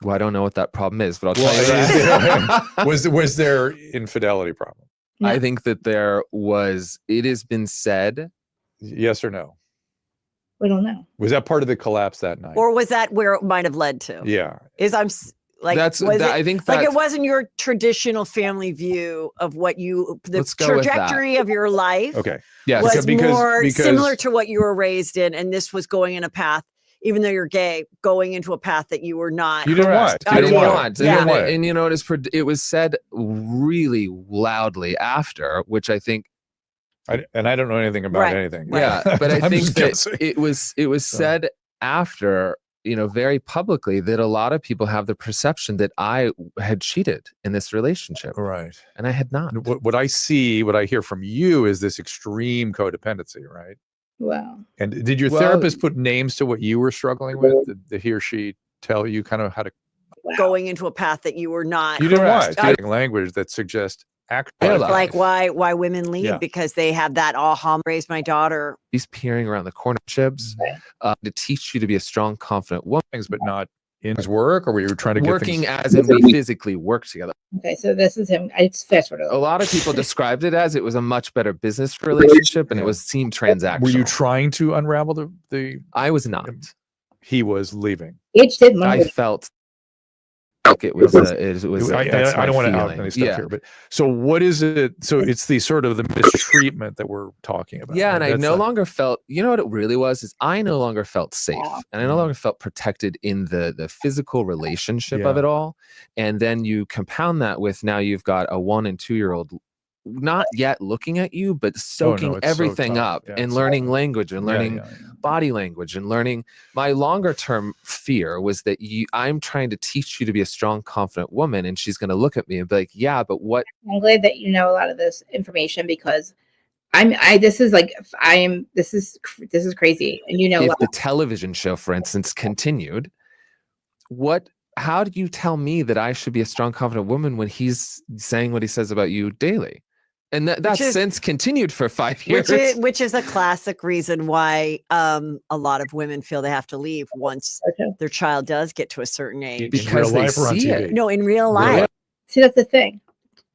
Well, I don't know what that problem is, but I'll Well, tell you that. was there infidelity problem? No. I think that there was, it has been said. Yes or no? We don't know. Was that part of the collapse that night? Or was that where it might have led to? Yeah. Like, That's was that, it, I think like that it wasn't your traditional family view of what the Let's go with that. trajectory of your life Okay. yes, was more because similar to what you were raised in, and this was going in a path, even though you're gay, going into a path that you were not. you didn't want. I didn't Ideal. want. Yeah. And you know, it was said really loudly after, which I think. I don't know anything about Right. anything. Right. Yeah, but I I'm think just that guessing. it was said after, you know, very publicly, that a lot of people have the perception that I had cheated in this relationship, Right. and I had not. What I hear from you is this extreme codependency, right? Wow. And did your Well- therapist put names to what you were struggling with? Did he or she tell you kind of how to? Going into a path that you were not. You didn't Correct. want language that suggests act. Yeah, Like why women leave, Yeah. because they have that aha. Raised my daughter. He's peering around the corner, chips, to teach you to be a strong, confident woman. things, but not in his work, or were you trying to get Working things? as in we physically work together. Okay, so this is him. I just fast forward. A lot of people described it as it was a much better business relationship, and it seemed transactional. Were you trying to unravel the? I was not. He was leaving. Gage did one. I felt like it was. That's I don't my want to out feeling. any stuff Yeah. here, but so what is it? So it's the sort of the mistreatment that we're talking about. Yeah, right? and I That's no the- longer felt, you know what it really was, is I no longer felt safe, and I no longer felt protected in the physical relationship of Yeah. it all. And then you compound that with, now you've got a 1 and 2 year old not yet looking at you, but soaking it's so everything tough. up Yeah, and it's learning language and Yeah, learning yeah. body language and learning. My longer term fear was that I'm trying to teach you to be a strong, confident woman, and she's going to look at me and be like, yeah, but what? I'm glad that you know a lot of this information, because this is crazy, and you know a If lot. the television show, for instance, continued, how do you tell me that I should be a strong, confident woman when he's saying what he says about you daily? And that's since continued for 5 years. Which is a classic reason why a lot of women feel they have to leave once their child does get to a certain age. In real life or on see TV? it. No, in real life. See, that's the thing.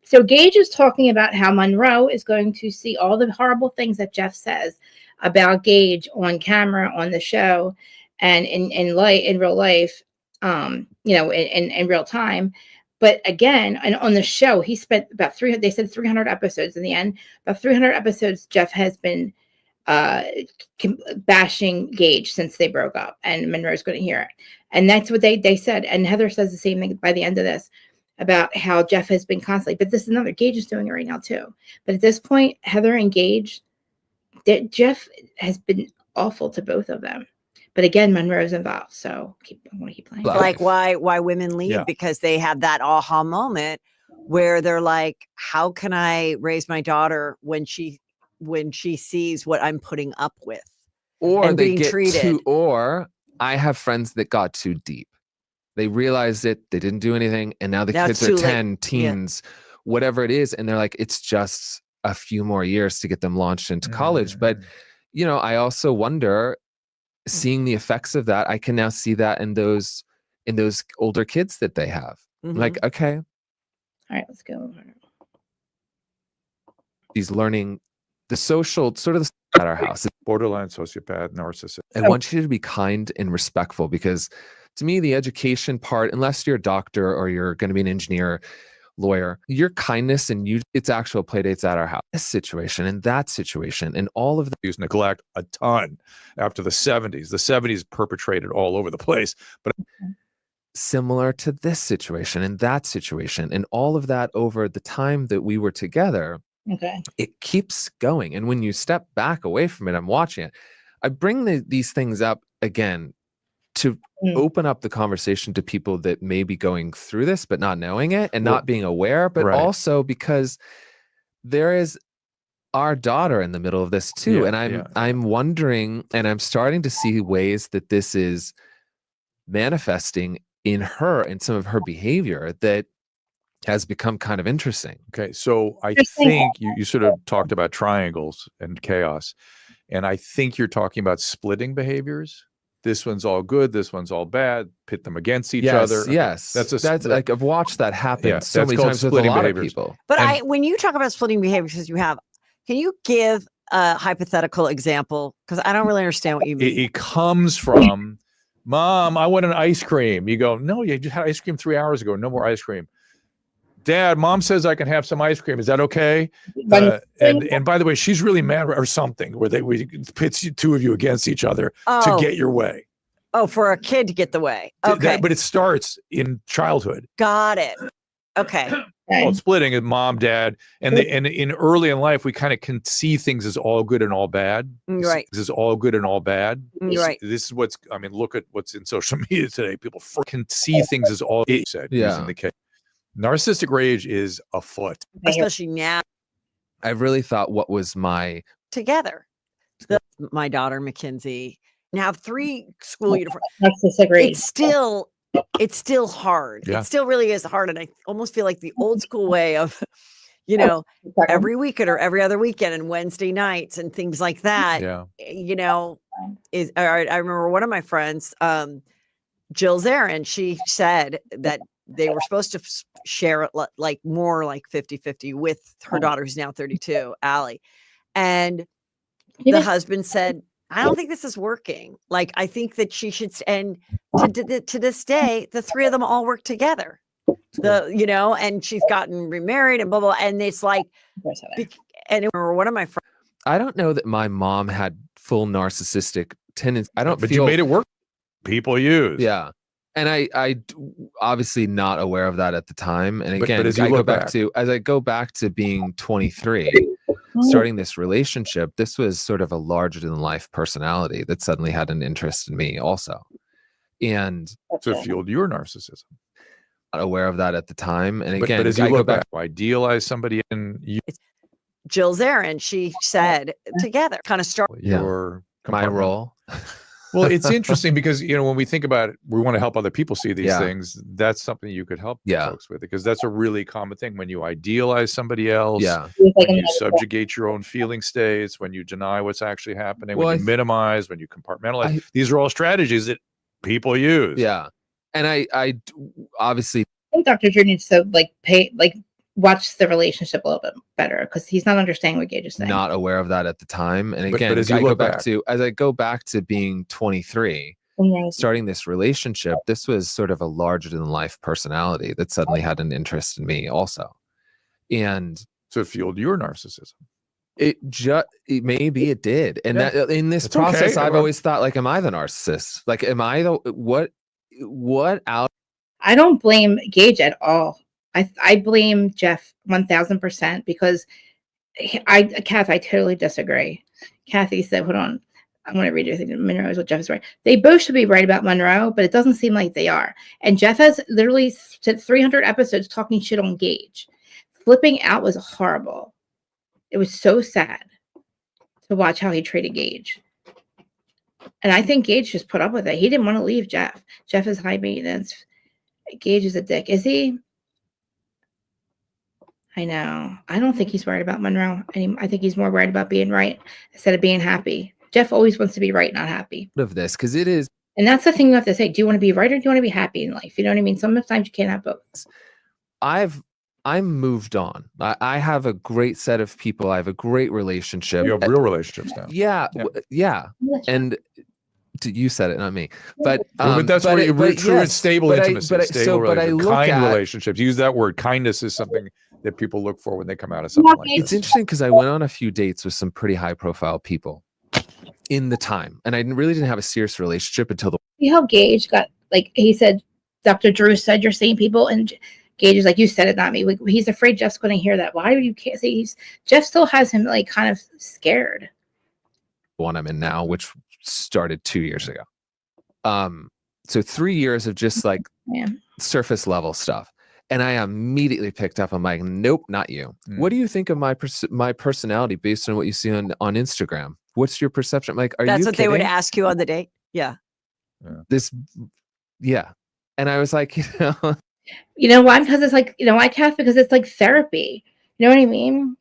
So Gage is talking about how Monroe is going to see all the horrible things that Jeff says about Gage on camera, on the show, and in real life, in real time. But again, and on the show, he spent about 300. They said 300 episodes in the end. About 300 episodes, Jeff has been bashing Gage since they broke up, and Monroe's going to hear it. And that's what they said. And Heather says the same thing by the end of this, about how Jeff has been constantly. But this is another. Gage is doing it right now too. But at this point, Heather and Gage, Jeff has been awful to both of them. But again, Monroe's involved, so I want to keep playing. Like why women leave? Yeah. Because they have that aha moment where they're like, how can I raise my daughter when she sees what I'm putting up with? Or and they being get treated. or I have friends that got too deep. They realized it, they didn't do anything, and now the Now kids it's are too late. 10, teens, whatever it is, and they're like, it's just a few more years to get them launched into college. But you know, I also wonder, seeing the effects of that, I can now see that in those older kids that they have. Mhm. Like, okay, All right, let's go. he's learning the social sort of at our house. Borderline sociopath, narcissist. I want you to be kind and respectful, because to me, the education part, unless you're a doctor or you're going to be an engineer, lawyer, your kindness and it's actual play dates at our house. This situation and that situation and all of the Use neglect a ton after the 70s. The 70s perpetrated all over the place. But similar to this situation and that situation and all of that over the time that we were together, Okay. it keeps going. And when you step back away from it, I'm watching it. I bring these things up again to open up the conversation to people that may be going through this, but not knowing it and not being aware, but also because there is our daughter in the middle of this too. And I'm wondering, and I'm starting to see ways that this is manifesting in her and some of her behavior that has become kind of interesting. Okay. So I think you sort of talked about triangles and chaos. And I think you're talking about splitting behaviors. this one's all good, this one's all bad, pit them against each Yes, other. yes. That's like I've watched that happen so that's many called times with a splitting lot of behaviors. people. But when you talk about splitting behaviors, can you give a hypothetical example? Because I don't really understand what you mean. It comes from, Mom, I want an ice cream. You go, no, you just had ice cream 3 hours ago. No more ice cream. Dad, Mom says I can have some ice cream. Is that okay? And by the way, she's really mad or something where we pits two of you against each other to get your way. Oh, for a kid to get the way. Okay. But it starts in childhood. Got it. Okay. Well, splitting is mom, dad, and in early in life, we kind of can see things as all good and all bad. Right. This is all good and all bad. Right. This is look at what's in social media today. People can see things as all it said using the case. Narcissistic rage is afoot. Especially now. I really thought what was my together. My daughter, Mackenzie, now 3 school uniforms. Narcissistic rage. It's still hard. Yeah. It still really is hard. And I almost feel like the old school way of, every weekend or every other weekend and Wednesday nights and things like that, is, I remember one of my friends, Jill Zarin, she said that they were supposed to share it like more like 50-50 with her daughter, who's now 32, Allie. And the husband said, I don't think this is working. Like, I think that she should, and to this day, the 3 of them all work together. And she's gotten remarried and blah, blah, and it's like, and one of my friends. I don't know that my mom had full narcissistic tendencies. But you made it work. People use. Yeah. And I obviously not aware of that at the time. And again, but as I go back to being 23, starting this relationship, this was sort of a larger than life personality that suddenly had an interest in me also. And so it fueled your narcissism. Not aware of that at the time. And again, but as you look back, idealize somebody in you. Jill Zarin, she said together kind of start your my role. Well, it's interesting because, when we think about it, we want to help other people see these things. That's something you could help folks with, because that's a really common thing. When you idealize somebody else, when you subjugate your own feeling states, when you deny what's actually happening, when you minimize, when you compartmentalize, these are all strategies that people use. Yeah. And I obviously I think Dr. Drew needs to watch the relationship a little bit better, because he's not understanding what Gage is saying. Not aware of that at the time. And again, but as I go back to being 23, starting this relationship, this was sort of a larger than life personality that suddenly had an interest in me also. And so it fueled your narcissism. Maybe it did. And that in this process, I've always thought, like, am I the narcissist? Like, am I what out? I don't blame Gage at all. I blame Jeff 1000%, because Kath, I totally disagree. Kathy said, hold on, I'm going to read everything. Monroe is what Jeff is right. They both should be right about Monroe, but it doesn't seem like they are. And Jeff has literally spent 300 episodes talking shit on Gage. Flipping out was horrible. It was so sad to watch how he treated Gage. And I think Gage just put up with it. He didn't want to leave Jeff. Jeff is high maintenance. Gage is a dick. Is he? I know. I don't think he's worried about Monroe. I think he's more worried about being right instead of being happy. Jeff always wants to be right, not happy. Of this, because it is. And that's the thing you have to say. Do you want to be right, or do you want to be happy in life? You know what I mean? Sometimes you can't have both. I'm moved on. I have a great set of people. I have a great relationship. You have real relationships now. Yeah. And you said it, not me. But that's where you're true and stable intimacy. Stable kind at relationships. Use that word. Kindness is something that people look for when they come out of something like this. It's interesting because I went on a few dates with some pretty high profile people in the time, and I really didn't have a serious relationship until See how Gage got, like, he said, Dr. Drew said you're seeing people, and Gage is like, you said it, not me. He's afraid Jeff's going to hear that. Why do you can't say Jeff still has him like kind of scared. One I'm in now, which started 2 years ago. So 3 years of just like surface level stuff. And I immediately picked up. I'm like, nope, not you. What do you think of my personality based on what you see on Instagram? What's your perception? I'm like, are you kidding? That's what they would ask you on the date? Yeah. And I was like, You know why? Because it's like, why, Kath? Because it's like therapy. You know what I mean?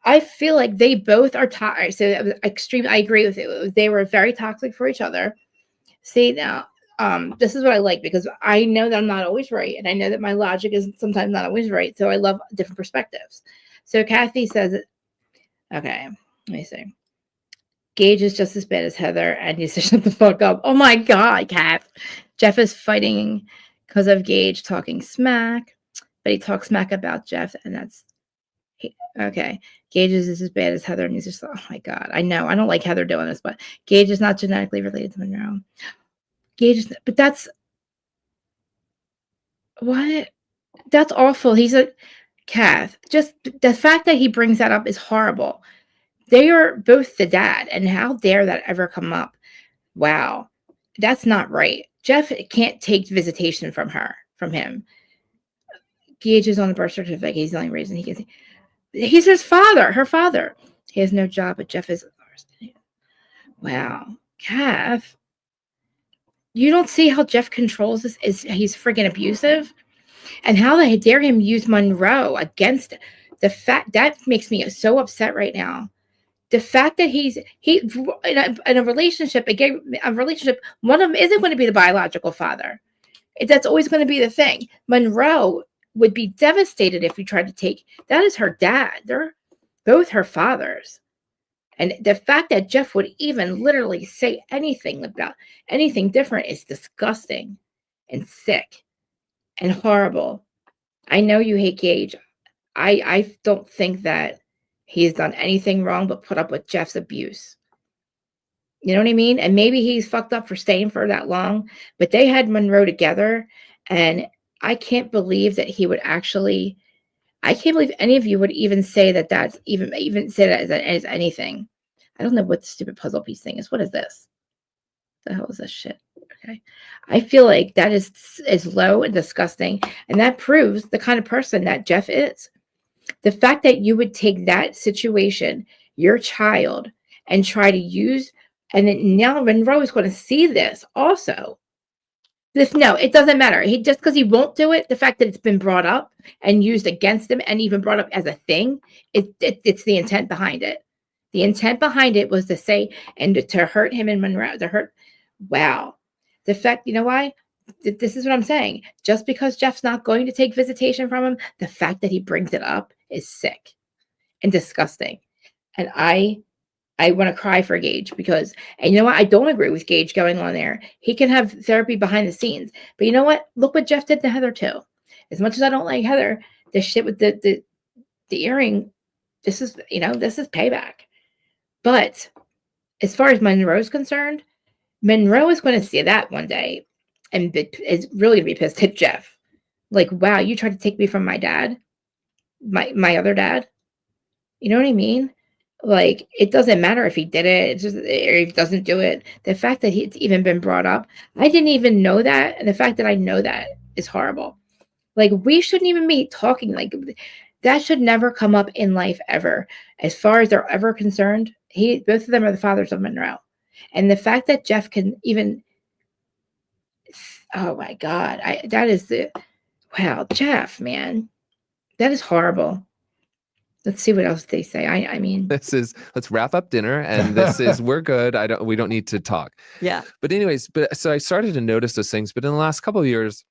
I feel like they both are toxic. So extreme. I agree with it. They were very toxic for each other. See now, this is what I like because I know that I'm not always right, and I know that my logic is sometimes not always right. So I love different perspectives. So Kathy says, okay, let me see. Gage is just as bad as Heather, and needs to shut the fuck up. Oh my God, Kath. Jeff is fighting because of Gage talking smack, but he talks smack about Jeff, and that's okay. Gage is as bad as Heather, and he's just, oh my God. I know. I don't like Heather doing this, but Gage is not genetically related to Monroe. Gage is, but that's what? That's awful. He's a Kath. Just the fact that he brings that up is horrible. They are both the dad, and how dare that ever come up? Wow, that's not right. Jeff can't take visitation from him. Gage is on the birth certificate. He's the only reason he can. He's her father. He has no job, but Jeff is. Wow, Kath, you don't see how Jeff controls this? He's friggin' abusive, and how they dare him use Monroe against the fact that makes me so upset right now. The fact that he in a relationship, a relationship, one of them isn't going to be the biological father. That's always going to be the thing. Monroe would be devastated if you tried to take, that is her dad. They're both her fathers. And the fact that Jeff would even literally say anything about anything different is disgusting and sick and horrible. I know you hate Gage. I don't think that he's done anything wrong but put up with Jeff's abuse. You know what I mean? And maybe he's fucked up for staying for that long, but they had Monroe together, and I can't believe that he would actually, I can't believe any of you would even say that that's even say that as anything. I don't know what the stupid puzzle piece thing is. What is this? The hell is this shit? Okay. I feel like that is low and disgusting, and that proves the kind of person that Jeff is. The fact that you would take that situation, your child, and try to use, and then now Monroe is going to see this also. No, it doesn't matter. He just because he won't do it, the fact that it's been brought up and used against him and even brought up as a thing, it's the intent behind it. The intent behind it was to say and to hurt him and Monroe, to hurt. Wow. The fact, you know why? This is what I'm saying. Just because Jeff's not going to take visitation from him, the fact that he brings it up is sick and disgusting. And I want to cry for Gage because, and you know what? I don't agree with Gage going on there. He can have therapy behind the scenes. But you know what? Look what Jeff did to Heather too. As much as I don't like Heather, the shit with the earring, this is payback. But as far as Monroe's concerned, Monroe is going to see that one day and is really going to be pissed at Jeff. Like, wow, you tried to take me from my dad, my other dad. You know what I mean? Like, it doesn't matter if he did it, or if he doesn't do it. The fact that it's even been brought up, I didn't even know that. And the fact that I know that is horrible. Like, we shouldn't even be talking like that. Should never come up in life ever. As far as they're ever concerned, both of them are the fathers of Monroe. And the fact that Jeff can even, oh my God, wow, Jeff, man, that is horrible. Let's see what else they say. I mean, let's wrap up dinner, and we're good. We don't need to talk. Yeah. But anyways, so I started to notice those things, but in the last couple of years,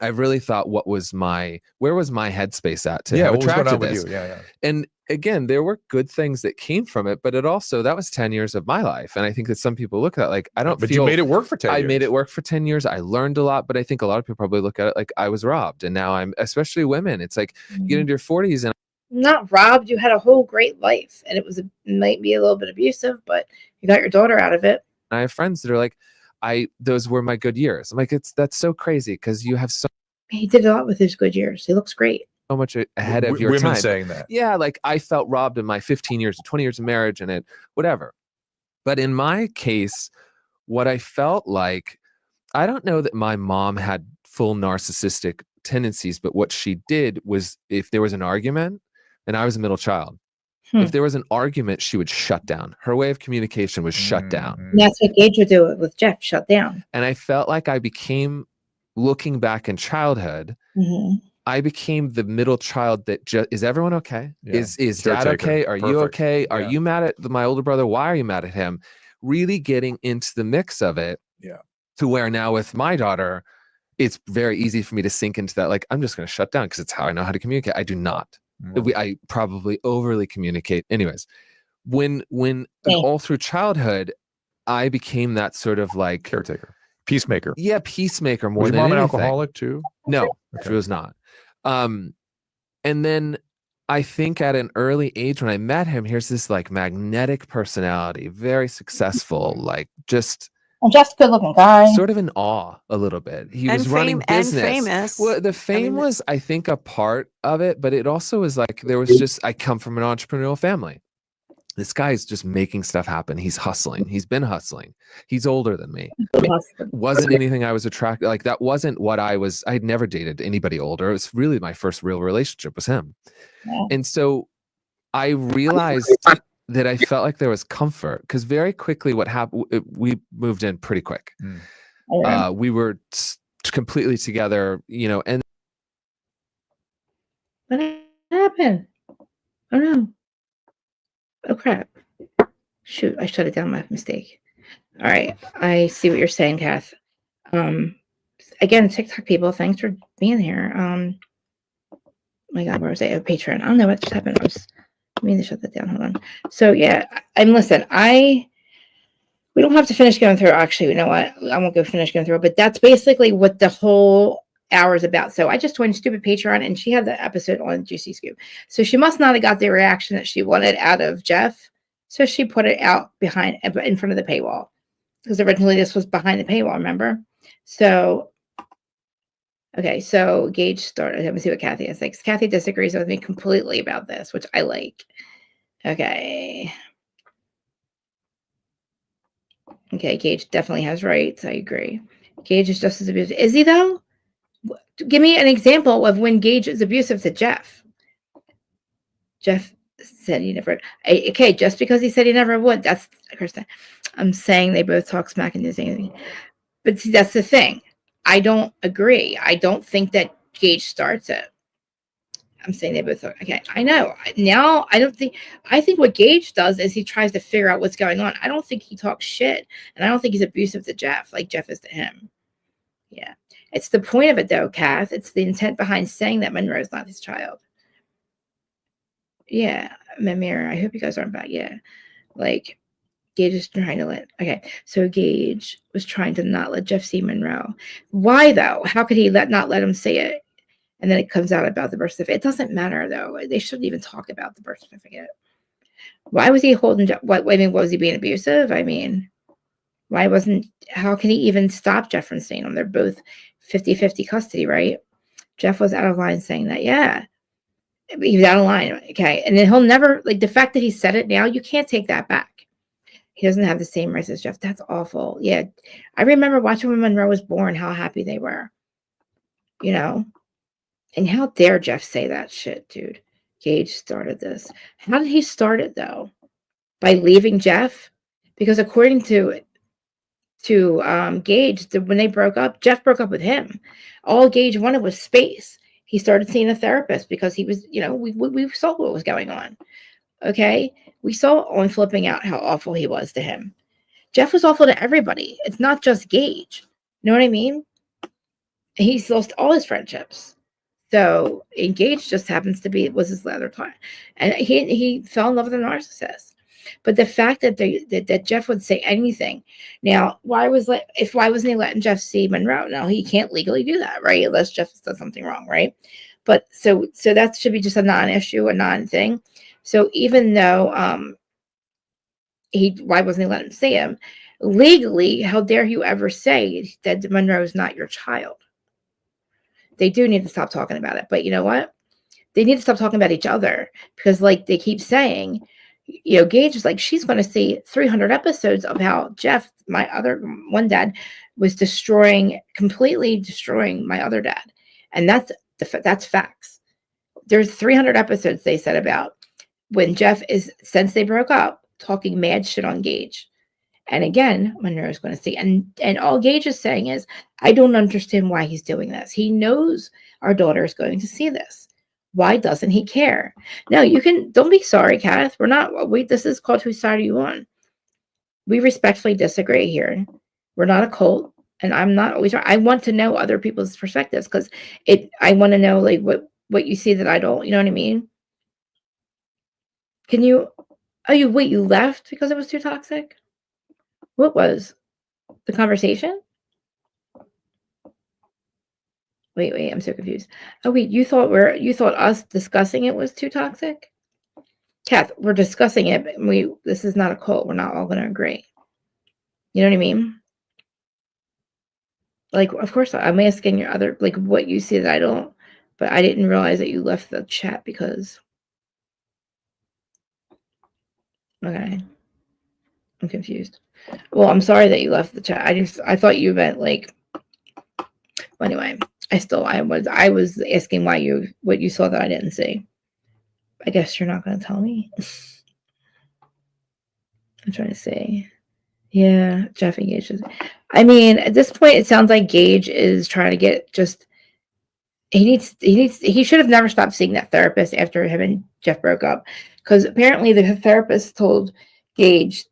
I've really thought, where was my headspace at to have attracted this? Yeah. And again, there were good things that came from it, but that was 10 years of my life. And I think that some people look at it like, but you made it work for 10 years. I made it work for 10 years. I learned a lot, but I think a lot of people probably look at it like I was robbed. And now especially women, it's like you get into your 40s and not robbed. You had a whole great life, and it might be a little bit abusive, but you got your daughter out of it. I have friends that are like, those were my good years. I'm like, that's so crazy because you have so. He did a lot with his good years. He looks great. So much ahead of your women time. Saying that. Yeah, like I felt robbed in my 15 years, 20 years of marriage and whatever. But in my case, what I felt like, I don't know that my mom had full narcissistic tendencies, but what she did was if there was an argument, and I was a middle child, if there was an argument, she would shut down. Her way of communication was shut down. And that's what Gage would do with Jeff, shut down. And I felt like I became, looking back in childhood, I became the middle child that is everyone okay? Yeah. Is dad okay? Are you okay? Are you mad at my older brother? Why are you mad at him? Really getting into the mix of it. Yeah. to where now with my daughter, it's very easy for me to sink into that. Like, I'm just going to shut down because it's how I know how to communicate. I do not. I probably overly communicate. Anyways, when all through childhood, I became that sort of like caretaker, peacemaker. Yeah, peacemaker more was than your mom anything. an alcoholic too? No, she was not. And then I think at an early age when I met him, here's this like magnetic personality, very successful, like just a good looking guy. Sort of in awe a little bit. He was running business. And famous. Well, the fame was, I think, a part of it, but it also was like there was just, I come from an entrepreneurial family. This guy's just making stuff happen. He's hustling. He's been hustling. He's older than me. Wasn't anything I was attracted, like that wasn't what I'd never dated anybody older. It was really my first real relationship was him. Yeah. And so I realized that I felt like there was comfort because very quickly what happened, we moved in pretty quick. We were completely together, and what happened? Oh no. Oh crap. Shoot, I shut it down by mistake. All right. I see what you're saying, Kath. Again, TikTok people, thanks for being here. My God, where was I? Oh, Patreon. I don't know what just happened. I mean to shut that down. Hold on. So yeah, listen, we don't have to finish going through. Actually, you know what? I won't go finish going through it, but that's basically what the whole hour is about. So I just joined stupid Patreon and she had the episode on Juicy Scoop. So she must not have got the reaction that she wanted out of Jeff. So she put it out in front of the paywall. Because originally this was behind the paywall, remember? So okay, so Gage started. Let me see what Kathy is like. Kathy disagrees with me completely about this, which I like. Okay. Okay, Gage definitely has rights. I agree. Gage is just as abusive. Is he, though? Give me an example of when Gage is abusive to Jeff. Jeff said he never. Okay, just because he said he never would, that's, of course, I'm saying they both talk smack and do anything. But see, that's the thing. I don't agree. I don't think that Gage starts it. I'm saying they both talk. Okay, I know. Now, I think what Gage does is he tries to figure out what's going on. I don't think he talks shit. And I don't think he's abusive to Jeff like Jeff is to him. Yeah. It's the point of it, though, Kath. It's the intent behind saying that Monroe's not his child. Yeah, Mimir, I hope you guys aren't back. Yeah. Like, Gage is trying to okay, so Gage was trying to not let Jeff see Monroe. Why, though? How could he not let him see it? And then it comes out about the birth certificate. It doesn't matter, though. They shouldn't even talk about the birth certificate. Why was he holding Jeff? Was he being abusive? I mean, how can he even stop Jeff from seeing him? They're both 50-50 custody, right? Jeff was out of line saying that, yeah. He was out of line, okay. And then he'll never, like, the fact that he said it now, you can't take that back. He doesn't have the same rights as Jeff. That's awful. Yeah. I remember watching when Monroe was born, how happy they were. And how dare Jeff say that shit, dude? Gage started this. How did he start it, though? By leaving Jeff? Because according to Gage, when they broke up, Jeff broke up with him. All Gage wanted was space. He started seeing a therapist because he was, we saw what was going on. Okay? We saw on flipping out how awful he was to him. Jeff was awful to everybody. It's not just Gage. You know what I mean? He's lost all his friendships. So Gage just happens to was his other time. And he fell in love with a narcissist. But the fact that that Jeff would say anything. Now, why wasn't he letting Jeff see Monroe? No, he can't legally do that, right? Unless Jeff does something wrong, right? But so that should be just a non-issue, a non-thing. So even though why wasn't he letting him see him? Legally, how dare you ever say that Monroe is not your child? They do need to stop talking about it. But you know what? They need to stop talking about each other because, like they keep saying, Gage is like, she's going to see 300 episodes of how Jeff, my other one dad, was completely destroying my other dad. And that's facts. There's 300 episodes they said about when Jeff is, since they broke up, talking mad shit on Gage. And again, Monroe's going to see. And all Gage is saying is, I don't understand why he's doing this. He knows our daughter is going to see this. Why doesn't he care? No, don't be sorry, Kath. This is called Whose Side Are You On? We respectfully disagree here. We're not a cult. And I'm not always right. I want to know other people's perspectives because I want to know like what you see that I don't, you know what I mean? Can you, oh, you left because it was too toxic? What was the conversation? Wait, I'm so confused. Oh wait, you thought us discussing it was too toxic? Kath, we're discussing it, but this is not a cult. We're not all gonna agree. You know what I mean? Like, of course, I'm asking your other, like, what you see that I don't, but I didn't realize that you left the chat because, okay, I'm confused. Well, I'm sorry that you left the chat. I thought you meant like, anyway, I was asking what you saw that I didn't see. I guess you're not going to tell me. I'm trying to say. Yeah, Jeff and Gage. I mean, at this point, it sounds like Gage is trying to get just. He should have never stopped seeing that therapist after him and Jeff broke up, because apparently the therapist told Gage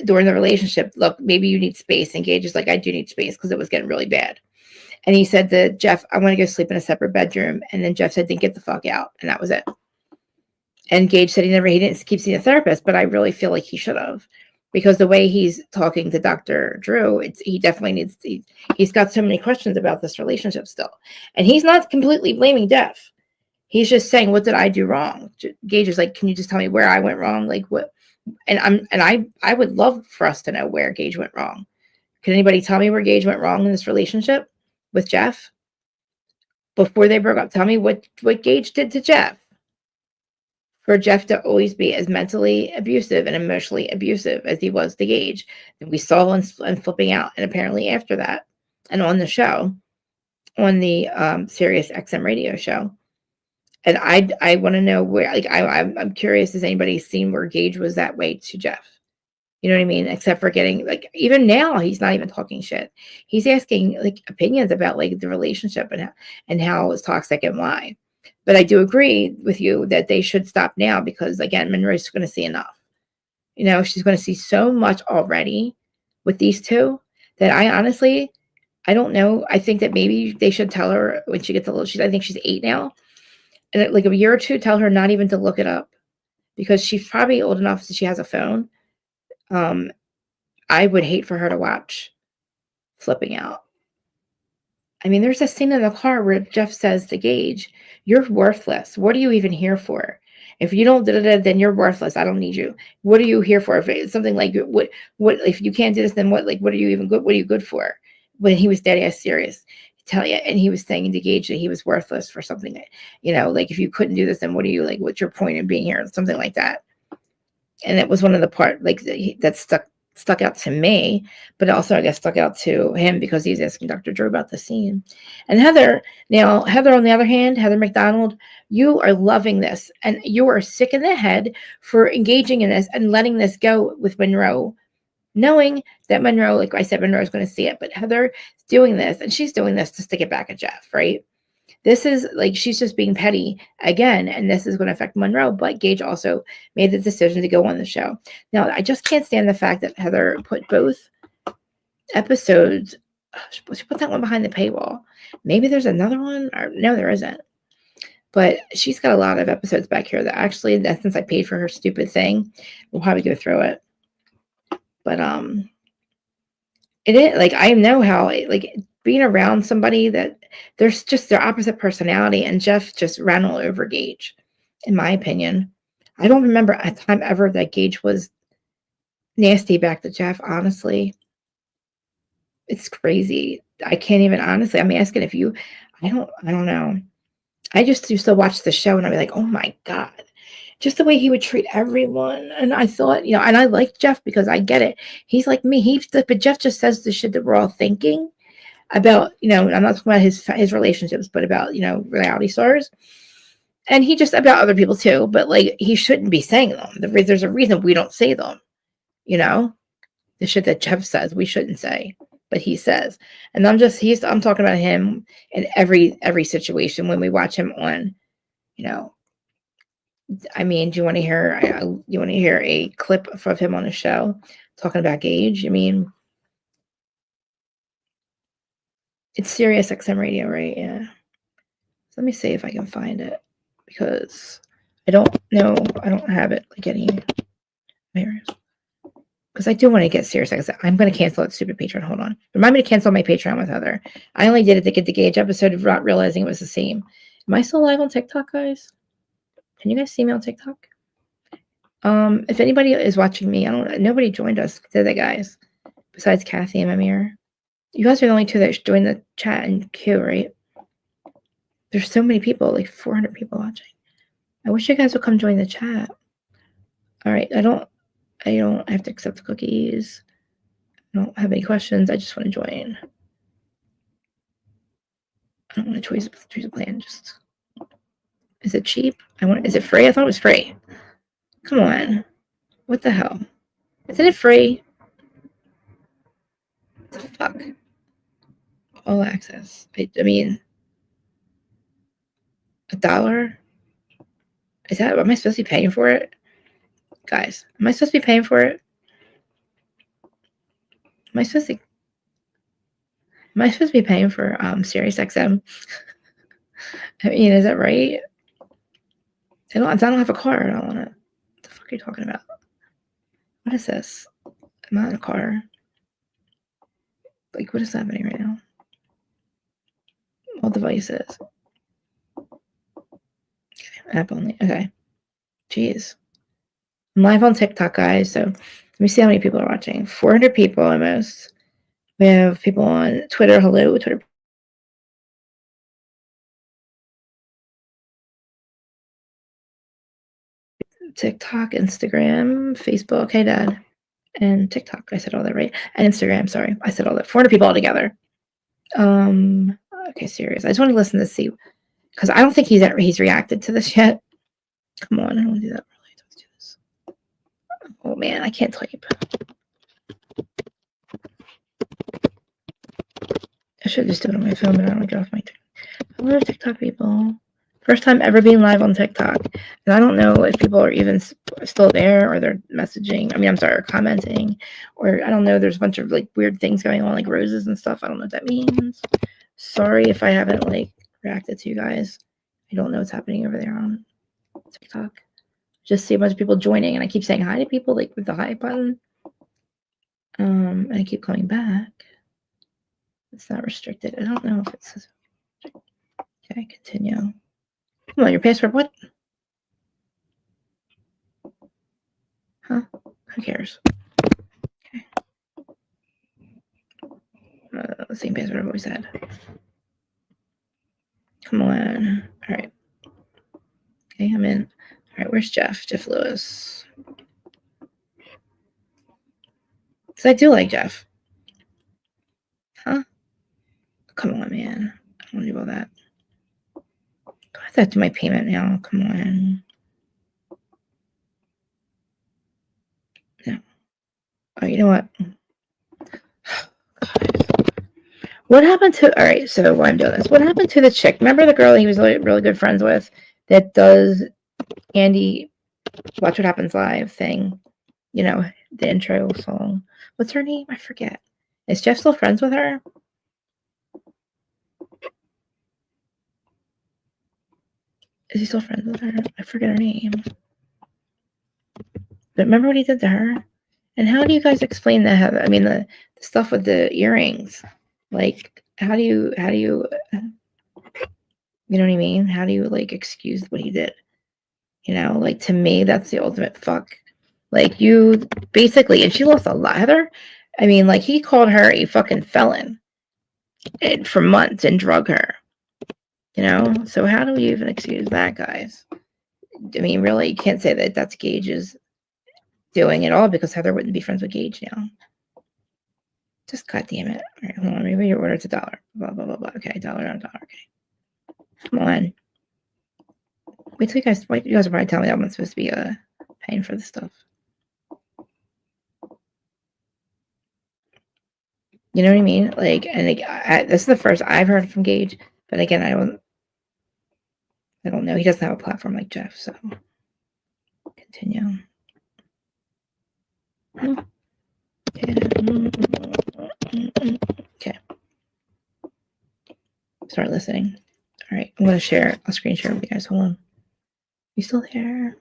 during the relationship, look, maybe you need space, and Gage is like, I do need space because it was getting really bad. And he said to Jeff, I want to go sleep in a separate bedroom. And then Jeff said, then get the fuck out. And that was it. And Gage said he didn't keep seeing a therapist, but I really feel like he should have, because the way he's talking to Dr. Drew, he definitely needs to, he's got so many questions about this relationship still. And he's not completely blaming Jeff. He's just saying, what did I do wrong? Gage is like, can you just tell me where I went wrong? Like what? And I would love for us to know where Gage went wrong. Can anybody tell me where Gage went wrong in this relationship with Jeff before they broke up? Tell me what Gage did to Jeff for Jeff to always be as mentally abusive and emotionally abusive as he was to Gage. And we saw him flipping out. And apparently after that, and on the show, on the Sirius XM radio show. And I want to know where, like, I'm curious, has anybody seen where Gage was that way to Jeff? You know what I mean? Except for getting, like, even now, he's not even talking shit. He's asking, like, opinions about, like, the relationship and how it's toxic and why. But I do agree with you that they should stop now because, again, Monroe's going to see enough. You know, she's going to see so much already with these two that I don't know. I think that maybe they should tell her when she gets a little, I think she's 8 now. And like a year or two, tell her not even to look it up because she's probably old enough that she has a phone. I would hate for her to watch flipping out. I mean, there's a scene in the car where Jeff says to Gage, you're worthless. What are you even here for? If you don't do it, then you're worthless. I don't need you. What are you here for? If it's something like what if you can't do this, then what? Like, what are you even good? What are you good for? When he was dead ass serious, tell you, and he was saying to Gage that he was worthless for something. You know, like if you couldn't do this, then what are you like? What's your point in being here? Something like that. And it was one of the part like that stuck out to me, but also I guess stuck out to him because he's asking Dr. Drew about the scene. And Heather, on the other hand, Heather McDonald, you are loving this and you are sick in the head for engaging in this and letting this go with Monroe, knowing that Monroe, like I said, Monroe is going to see it, but Heather is doing this and she's doing this to stick it back at Jeff, right? This is like, she's just being petty again, and this is going to affect Monroe, but Gage also made the decision to go on the show. Now, I just can't stand the fact that Heather put both episodes, she put that one behind the paywall. Maybe there's another one, or no, there isn't. But she's got a lot of episodes back here that actually, since I paid for her stupid thing, we'll probably go through it. But it is like, I know how, like, being around somebody that there's just their opposite personality, and Jeff just ran all over Gage, in my opinion. I don't remember a time ever that Gage was nasty back to Jeff, honestly. It's crazy. I can't even, honestly, I'm asking if you, I don't know. I just used to watch the show and I'd be like, oh my God, just the way he would treat everyone. And I thought, and I like Jeff because I get it. He's like me. But Jeff just says the shit that we're all thinking about, I'm not talking about his relationships, but about, reality stars. And he just about other people too, but like, he shouldn't be saying them. There's a reason we don't say them, the shit that Jeff says we shouldn't say, but he says. And I'm talking about him in every situation when we watch him on, I mean, do you want to hear a clip of him on a show talking about Gage? I mean, It's Sirius XM radio, right? Yeah. So let me see if I can find it because I don't know. I don't have it like any. Because I do want to get Sirius XM. I'm going to cancel that stupid Patreon. Hold on. Remind me to cancel my Patreon with Heather. I only did it to get the Gage episode of not realizing it was the same. Am I still live on TikTok, guys? Can you guys see me on TikTok? If anybody is watching me, nobody joined us, did they, guys? Besides Kathy and Amir. You guys are the only two that joined the chat and queue, right? There's so many people, like 400 people watching. I wish you guys would come join the chat. All right, I don't have to accept the cookies. I don't have any questions. I just want to join. I don't want to choose a plan. Just, is it cheap? Is it free? I thought it was free. Come on. What the hell? Isn't it free? What the fuck? All access. I mean, $1? Am I supposed to be paying for it? Guys, am I supposed to be paying for it? Am I supposed to be paying for Sirius XM? I mean, is that right? I don't have a car. I don't want to. What the fuck are you talking about? What is this? I'm not in a car. Like, what is happening right now? All devices. Okay, app only. Okay. Jeez. I'm live on TikTok, guys. So let me see how many people are watching. 400 people almost. We have people on Twitter. Hello, Twitter. TikTok, Instagram, Facebook. Hey, Dad. And TikTok. I said all that right. And Instagram. Sorry, I said all that. 400 people altogether. Okay, serious. I just want to listen to see because I don't think he's reacted to this yet. Come on, I don't want to do that. Really, let's do this. Oh man, I can't type. I should just do it on my phone, but I don't want to get off my. Hello, TikTok people. First time ever being live on TikTok, and I don't know if people are even still there or they're messaging. I mean, I'm sorry, or commenting, or I don't know. There's a bunch of like weird things going on, like roses and stuff. I don't know what that means. Sorry if I haven't like reacted to you guys. I don't know what's happening over there on TikTok. Just see a bunch of people joining, and I keep saying hi to people like with the hi button. And I keep coming back. It's not restricted. I don't know if it says. Okay, continue. Come on, your password. What? Huh? Who cares? Okay. The same password I've always had. Come on. All right. Okay, I'm in. All right, where's Jeff? Jeff Lewis. Because I do like Jeff. Huh? Come on, man. I don't want to do all that. I have to do my payment now. Come on. No. Oh, you know what? What happened to? All right, so why I'm doing this? What happened to the chick? Remember the girl he was really good friends with that does Andy Watch What Happens Live thing? You know, the intro song. What's her name? I forget. Is Jeff still friends with her? Is he still friends with her? I forget her name. But remember what he did to her? And how do you guys explain that? I mean, the stuff with the earrings. Like, how do you know what I mean? How do you like excuse what he did? You know, like to me, that's the ultimate fuck. Like you basically, and she lost a lot, Heather. I mean, like he called her a fucking felon for months and drug her. You know, so how do we even excuse that, guys? I mean, really, you can't say that that's Gage's doing it all because Heather wouldn't be friends with Gage now. Just goddamn it. All right, hold on. Maybe your order's $1. Blah, blah, blah, blah. Okay, $1 on $1. Okay. Come on. Wait till you guys will probably tell me that I'm supposed to be paying for this stuff. You know what I mean? Like, and like, this is the first I've heard from Gage, but again, I don't know. He doesn't have a platform like Jeff, so continue. Okay. start listening. All right, I'm going to share. I'll screen share with you guys. Hold on. You still there?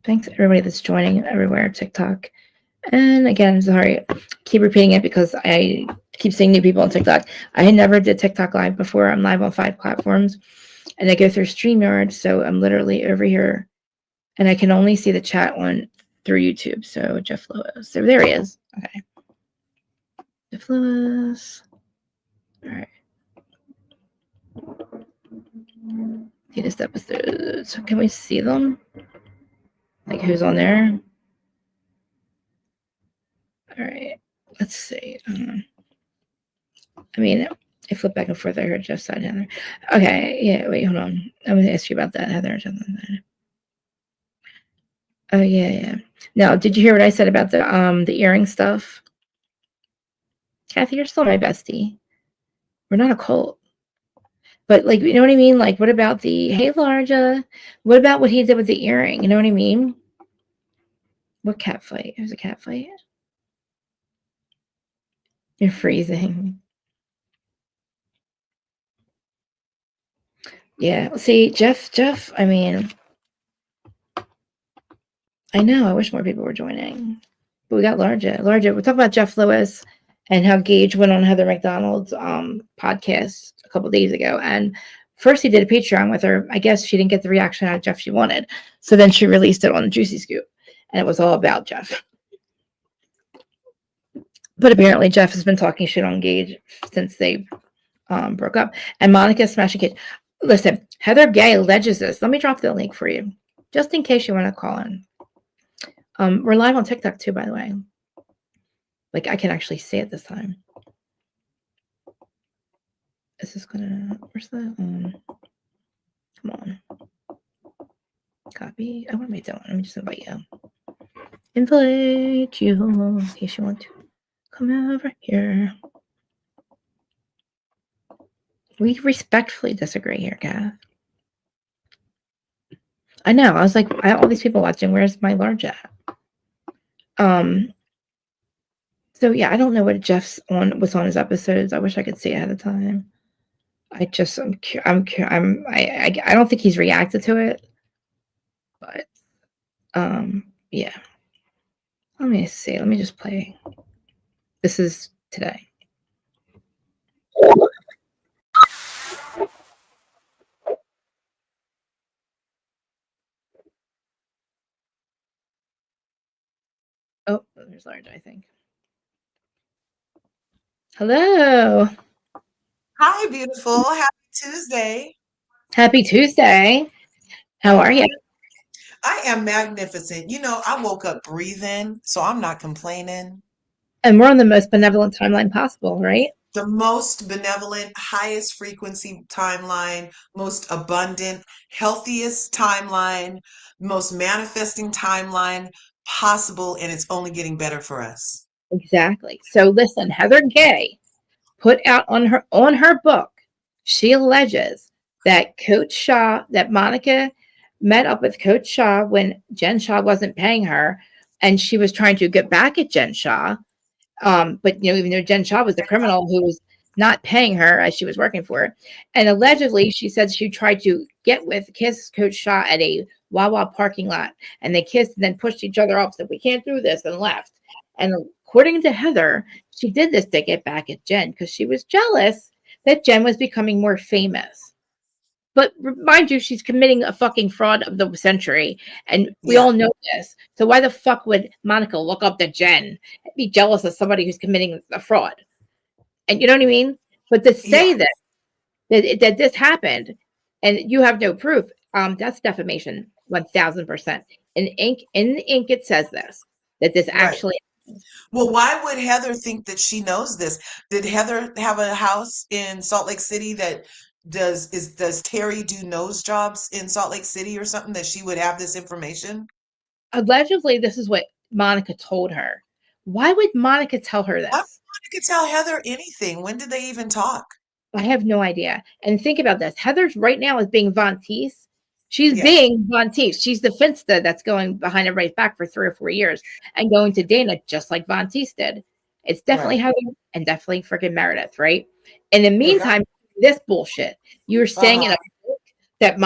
Thanks everybody that's joining everywhere, TikTok. And again, sorry, keep repeating it because I keep seeing new people on TikTok. I never did TikTok live before. I'm live on 5 platforms and I go through StreamYard. So I'm literally over here and I can only see the chat on through YouTube. So Jeff Lewis. So there he is. Okay. Jeff Lewis. All right. Latest episodes. So can we see them? Like who's on there? All right. Let's see. I mean, I flip back and forth. I heard Jeff side Heather. Okay. Yeah. Wait. Hold on. I'm going to ask you about that, Heather. Oh yeah. Now, did you hear what I said about the earring stuff? Kathy, you're still my bestie. We're not a cult. But like, you know what I mean? Like, what about hey Larja? What about what he did with the earring? You know what I mean? What cat fight? It was a cat fight. You're freezing. Yeah. See, Jeff, I mean, I know. I wish more people were joining. But we got Larja. We're talking about Jeff Lewis and how Gage went on Heather McDonald's podcast a couple days ago. And first he did a Patreon with her. I guess she didn't get the reaction out of Jeff she wanted. So then she released it on the Juicy Scoop. And it was all about Jeff. But apparently Jeff has been talking shit on Gage since they broke up. And Monica smashing Gage. Listen, Heather Gay alleges this. Let me drop the link for you. Just in case you want to call in. We're live on TikTok too, by the way. Like I can actually see it this time. Is this gonna? Where's the? Come on. Copy. I want to make that one. Let me just invite you. Invite you in case you want to come over here. We respectfully disagree here, Kath. I know. I was like, all these people watching. Where's my large at? So yeah, I don't know what Jeff's was on his episodes. I wish I could see ahead of time. I don't think he's reacted to it, but yeah. Let me see. Let me just play. This is today. Oh, there's Large, I think. Hello. Hi, beautiful. Happy Tuesday. Happy Tuesday. How are you? I am magnificent. You know, I woke up breathing, so I'm not complaining. And we're on the most benevolent timeline possible, right? The most benevolent, highest frequency timeline, most abundant, healthiest timeline, most manifesting timeline possible, and it's only getting better for us. Exactly. So listen, Heather Gay put out on her book, she alleges that that Monica met up with Coach Shah when Jen Shah wasn't paying her, and she was trying to get back at Jen Shah. But you know, even though Jen Shah was the criminal who was not paying her as she was working for her, and allegedly she said she tried to kiss Coach Shah at a Wawa parking lot, and they kissed and then pushed each other off, said we can't do this, and left. And according to Heather, she did this to get back at Jen because she was jealous that Jen was becoming more famous. But mind you, she's committing a fucking fraud of the century. And we all know this. So why the fuck would Monica look up to Jen and be jealous of somebody who's committing a fraud? And you know what I mean? But to say that this happened and you have no proof, that's defamation 1000%. In the ink, it says this, that this actually happens. Well, why would Heather think that she knows this? Did Heather have a house in Salt Lake City that does Terry do nose jobs in Salt Lake City or something that she would have this information? Allegedly, this is what Monica told her. Why would Monica tell her this? Why would Monica tell Heather anything? When did they even talk? I have no idea. And think about this. Heather's right now is being Von Teese. She's being Von Teese. She's the Finsta that's going behind everybody's back for 3 or 4 years and going to Dana just like Von Teese did. It's definitely Heather and definitely freaking Meredith, right? In the meantime, this bullshit. You were saying in a book that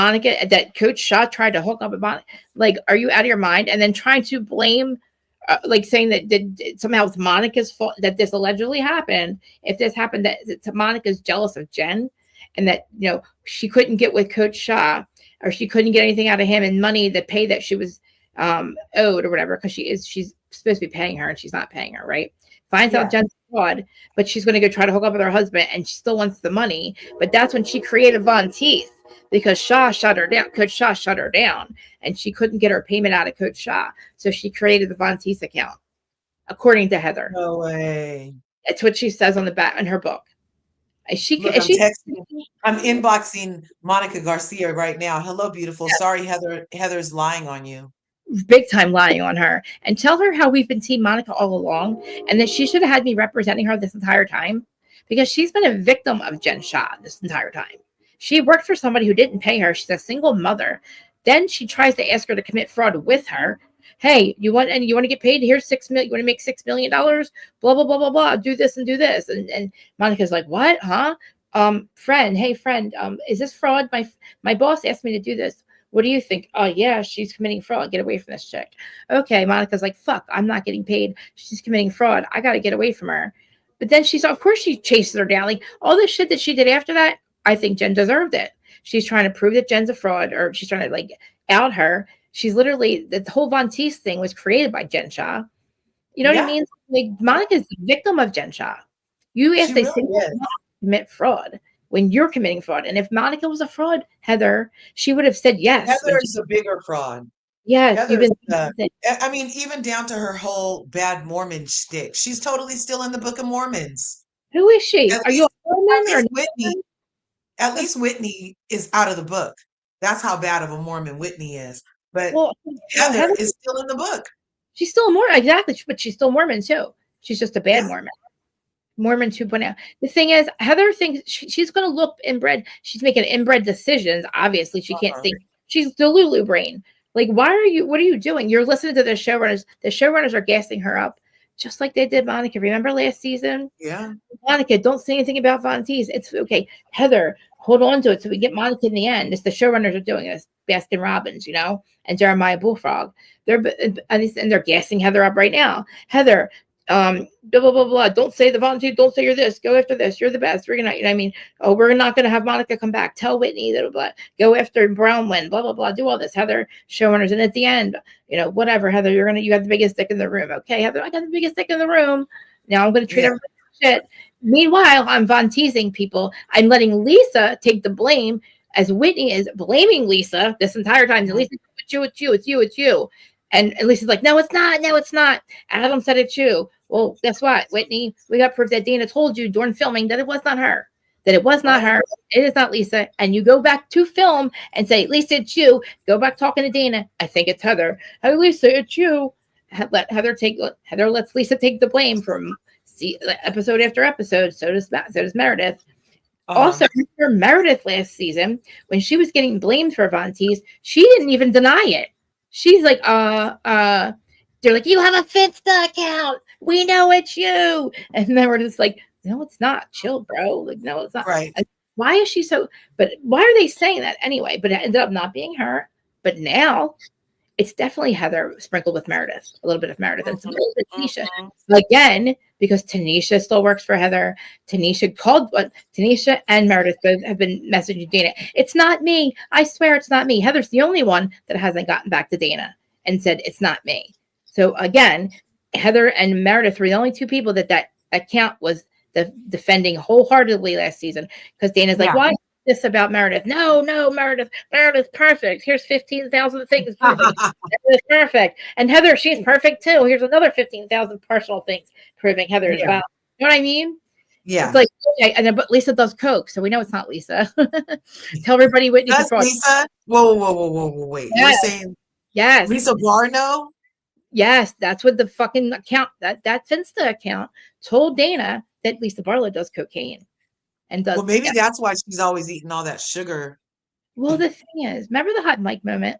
that Coach Shah tried to hook up with Monica. Like, are you out of your mind? And then trying to blame, like saying that somehow it's Monica's fault that this allegedly happened. If this happened, that Monica's jealous of Jen, and that she couldn't get with Coach Shah, or she couldn't get anything out of him and money, the pay that she was owed or whatever, because she's supposed to be paying her and she's not paying her, right? Finds out Jen's fraud, but she's going to go try to hook up with her husband, and she still wants the money. But that's when she created Von Teeth, because Shah shut her down. Coach Shah shut her down, and she couldn't get her payment out of Coach Shah, so she created the Von Teeth account, according to Heather. No way. That's what she says on the back in her book. Look, I'm inboxing Monica Garcia right now. Hello, beautiful. Yeah. Sorry, Heather's lying on you. Big time lying on her. And tell her how we've been Team Monica all along, and that she should have had me representing her this entire time, because she's been a victim of Jen Shah this entire time. She worked for somebody who didn't pay her. She's a single mother. Then she tries to ask her to commit fraud with her. Hey, you want to get paid? Here's $6 million. You want to make $6 million? Blah blah blah blah blah. Do this and do this. And Monica's like, what? Huh? Friend, hey friend, is this fraud? My boss asked me to do this. What do you think? Oh yeah, she's committing fraud. Get away from this chick. Okay, Monica's like, fuck, I'm not getting paid. She's committing fraud. I got to get away from her. But then of course she chases her down. Like all this shit that she did after that, I think Jen deserved it. She's trying to prove that Jen's a fraud, or she's trying to like out her. She's literally, the whole Von Teese thing was created by Jen Shah. You know what I mean? Like Monica's the victim of Jen Shah. You asked they commit fraud when you're committing fraud. And if Monica was a fraud, Heather, she would have said yes. Heather is a bigger fraud. Yes. I mean, even down to her whole bad Mormon shtick. She's totally still in the Book of Mormons. Who is she? Are you a Mormon or Whitney? At least Whitney is out of the book. That's how bad of a Mormon Whitney is. But Heather is still in the book. She's still a Mormon, exactly. But she's still Mormon too. She's just a bad Mormon. Mormon 2.0. The thing is, Heather thinks she's going to look inbred. She's making inbred decisions. Obviously, she can't think. She's Delulu brain. Like, what are you doing? You're listening to the showrunners. The showrunners are gassing her up, just like they did Monica. Remember last season? Yeah. Monica, don't say anything about Von Teese. It's okay. Heather, hold on to it so we get Monica in the end. It's the showrunners are doing this. Baskin Robbins, and Jeremiah Bullfrog. They're gassing Heather up right now. Heather, blah blah blah blah. Don't say the Von Teese. Don't say you're this. Go after this. You're the best. We're gonna, Oh, we're not gonna have Monica come back. Tell Whitney that. Blah. Go after Brownwind. Blah blah blah. Do all this, Heather. Showrunners, and at the end, whatever, Heather. You have the biggest dick in the room. Okay, Heather, I got the biggest dick in the room. Now I'm gonna treat everybody like shit. Meanwhile, I'm Von Teasing people. I'm letting Lisa take the blame, as Whitney is blaming Lisa this entire time. Lisa, it's you. And Lisa's like, no, it's not. Adam said it's you. Well, guess what, Whitney? We got proof that Dana told you during filming that it was not her. It is not Lisa. And you go back to film and say, Lisa, it's you. Go back talking to Dana. I think it's Heather. Hey, Lisa, it's you. Heather lets Lisa take the blame from episode after episode. So does Meredith. Also, after Meredith last season, when she was getting blamed for Von Teese, she didn't even deny it. She's like, they're like, you have a Finsta account. We know it's you. And Meredith's like, no, it's not. Chill, bro. Like, no, it's not. Right. Why is she so? But why are they saying that anyway? But it ended up not being her. But now it's definitely Heather sprinkled with Meredith, a little bit of Meredith, and some little bit of Tanisha. Again, because Tanisha still works for Heather. Tanisha and Meredith both have been messaging Dana. It's not me. I swear it's not me. Heather's the only one that hasn't gotten back to Dana and said it's not me. So again, Heather and Meredith were the only two people that account was defending wholeheartedly last season, because Dana's like, why? This about Meredith. No, Meredith's perfect. Here's 15,000 things proving Meredith's perfect. And Heather, she's perfect too. Here's another 15,000 personal things proving Heather is valid. You know what I mean? Yeah. It's like, okay, but Lisa does coke, so we know it's not Lisa. Tell everybody Whitney. That's Lisa? Whoa, wait. Yes. You're saying Lisa Barno? Yes, that's what the fucking account, that Finsta account told Dana that Lisa Barlow does cocaine. And does, maybe that's why she's always eating all that sugar. Well, the thing is, remember the hot mic moment?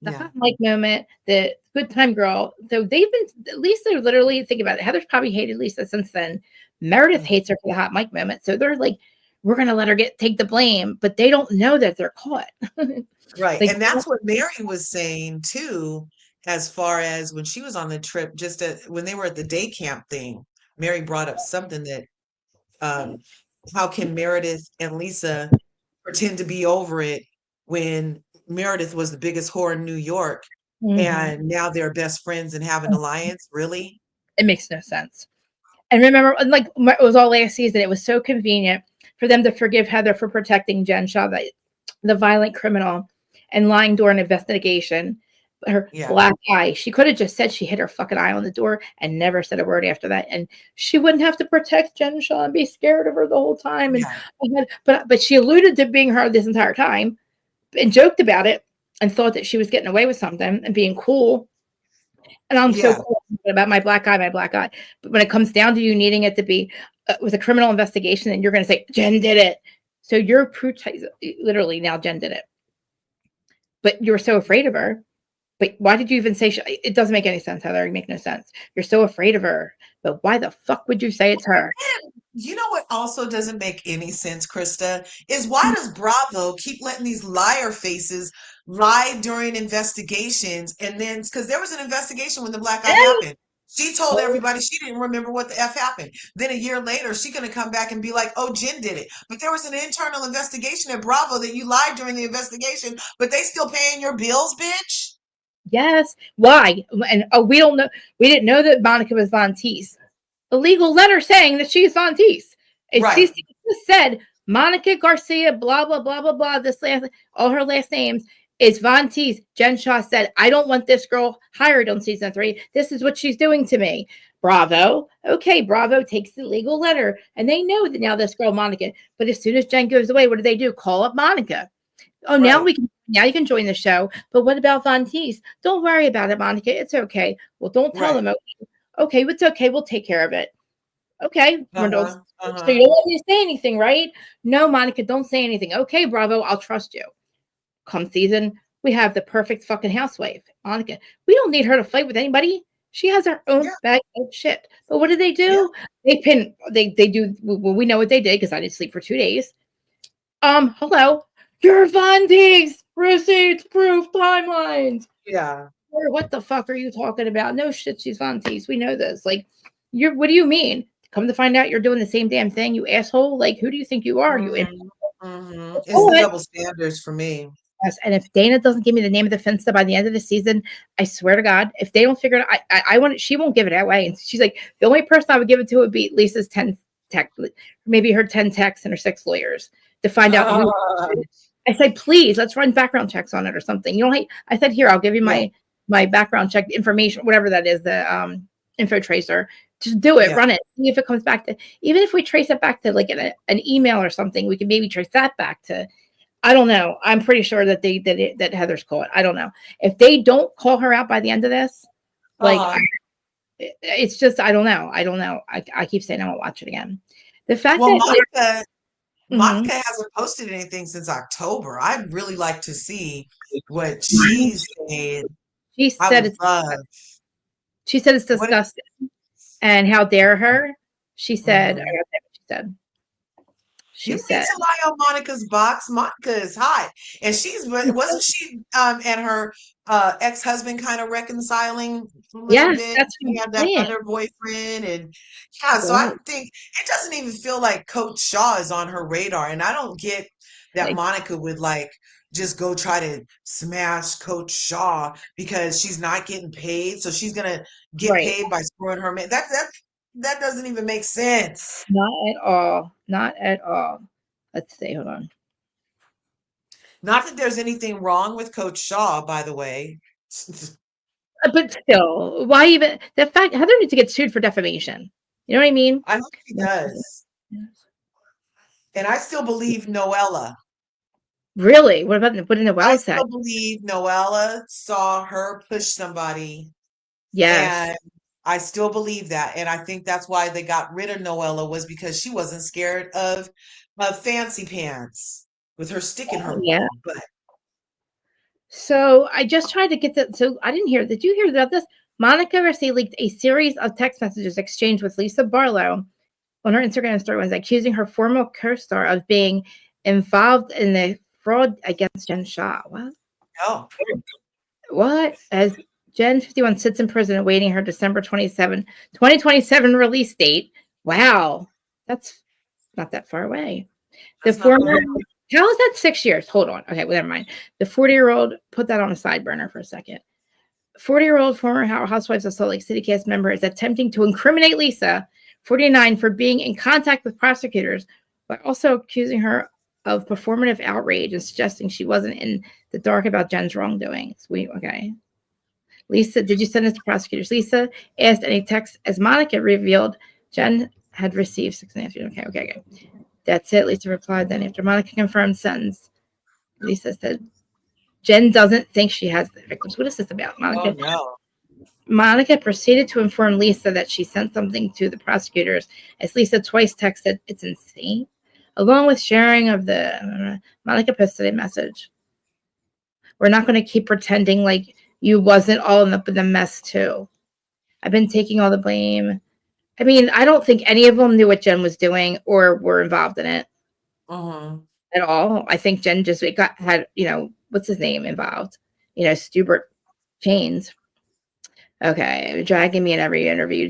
The hot mic moment that good time girl. So they've been, Lisa literally, think about it. Heather's probably hated Lisa since then. Meredith hates her for the hot mic moment. So they're like, we're going to let her take the blame, but they don't know that they're caught. Right. Like, And that's what Mary was saying too, as far as when she was on the trip, when they were at the day camp thing, Mary brought up something that, how can Meredith and Lisa pretend to be over it when Meredith was the biggest whore in New York and now they're best friends and have an alliance? Really? It makes no sense. And remember, like it was all last season, it was so convenient for them to forgive Heather for protecting Jen Shah, the violent criminal, and lying during an investigation. Her black eye, she could have just said she hit her fucking eye on the door and never said a word after that. And she wouldn't have to protect Jen Shah and be scared of her the whole time. And but she alluded to being her this entire time and joked about it and thought that she was getting away with something and being cool. And I'm so cool about my black eye. But when it comes down to you needing it to be with a criminal investigation, and you're going to say, Jen did it. So you're literally now Jen did it. But you're so afraid of her. But why did you even say it doesn't make any sense, Heather? It makes no sense. You're so afraid of her. But why the fuck would you say it's her? You know what also doesn't make any sense, Krista, is why does Bravo keep letting these liar faces lie during investigations? And then, because there was an investigation when the black eye happened. She told everybody she didn't remember what the F happened. Then a year later, she's going to come back and be like, oh, Jen did it. But there was an internal investigation at Bravo that you lied during the investigation, but they still paying your bills, bitch? Yes. Why? And we don't know. We didn't know that Monica was Von Teese. A legal letter saying that she's Von Teese. She just said Monica Garcia, blah, blah, blah, blah, blah. All her last names is Von Teese. Jen Shah said, I don't want this girl hired on season 3. This is what she's doing to me. Bravo. Okay, Bravo takes the legal letter. And they know that now this girl, Monica. But as soon as Jen goes away, what do? Call up Monica. Oh, now you can join the show. But what about Von Teese? Don't worry about it, Monica. It's okay. Well, don't tell them. Okay, it's okay. We'll take care of it. Okay. So you don't want me to say anything, right? No, Monica, don't say anything. Okay, Bravo, I'll trust you. Come season, we have the perfect fucking housewife, Monica. We don't need her to fight with anybody. She has her own bag of shit. But what do? They do. Well, we know what they did because I didn't sleep for 2 days. Hello. You're Von Teese. Receipts, proof, timelines. Yeah. What the fuck are you talking about? No shit, she's Von Teese. We know this. Like, what do you mean? Come to find out you're doing the same damn thing, you asshole. Like, who do you think you are? It's the double standards for me. Yes, and if Dana doesn't give me the name of the finsta by the end of the season, I swear to God, if they don't figure it out, I want it. She won't give it away. And she's like, the only person I would give it to would be Lisa's 10 tech, maybe her 10 techs and her 6 lawyers to find out who. I said, please, let's run background checks on it or something. You know, I said, here, I'll give you my background check information, whatever that is, the info tracer. Just do it, run it, see if it comes back to, even if we trace it back to like an email or something, we can maybe trace that back to, I don't know. I'm pretty sure that that Heather's caught. I don't know. If they don't call her out by the end of this, like, it's just, I don't know. I keep saying I won't watch it again. The fact that Monica hasn't posted anything since October. I'd really like to see what she's saying. She said it's disgusting. And how dare her? She said, I got what she said. You need to lie on Monica's box. Monica is hot. And wasn't she and her ex-husband kind of reconciling a little bit? That's she had that other boyfriend. And so I think it doesn't even feel like Coach Shah is on her radar. And I don't get that Monica would just go try to smash Coach Shah because she's not getting paid. So she's gonna get paid by screwing her man. That doesn't even make sense. Not at all. Not at all. Let's see. Hold on. Not that there's anything wrong with Coach Shah, by the way. But still, why even the fact Heather needs to get sued for defamation? You know what I mean? I hope she does. And I still believe Noella. Really? What did Noella say? I still believe Noella saw her push somebody. Yes. And I still believe that. And I think that's why they got rid of Noella, was because she wasn't scared of fancy pants with her stick in her butt. So I just tried to get that. So I didn't hear. Did you hear about this? Monica Ricci leaked a series of text messages exchanged with Lisa Barlow on her Instagram story, was accusing her former co-star of being involved in the fraud against Jen Shah. What? Oh. What? As Jen 51 sits in prison awaiting her December 2027 release date. Wow. That's not that far away. That's The not former, how is that 6 years? Hold on. Okay, well, never mind. The 40-year-old, put that on a side burner for a second. 40-year-old former Housewives of Salt Lake City cast member is attempting to incriminate Lisa, 49, for being in contact with prosecutors, but also accusing her of performative outrage and suggesting she wasn't in the dark about Jen's wrongdoings. Okay. Lisa, did you send this to prosecutors? Lisa asked any text as Monica revealed Jen had received 6.5 years. Okay. That's it. Lisa replied. Then after Monica confirmed sentence, Lisa said, Jen doesn't think she has the victims. What is this about, Monica? Oh, no. Monica proceeded to inform Lisa that she sent something to the prosecutors, as Lisa twice texted, "It's insane," along with sharing of the Monica posted a message. "We're not going to keep pretending like you wasn't all in the mess too. I've been taking all the blame." I mean, I don't think any of them knew what Jen was doing or were involved in it at all. I think Jen just had, what's his name involved? Stubert Chains. Okay, dragging me in every interview.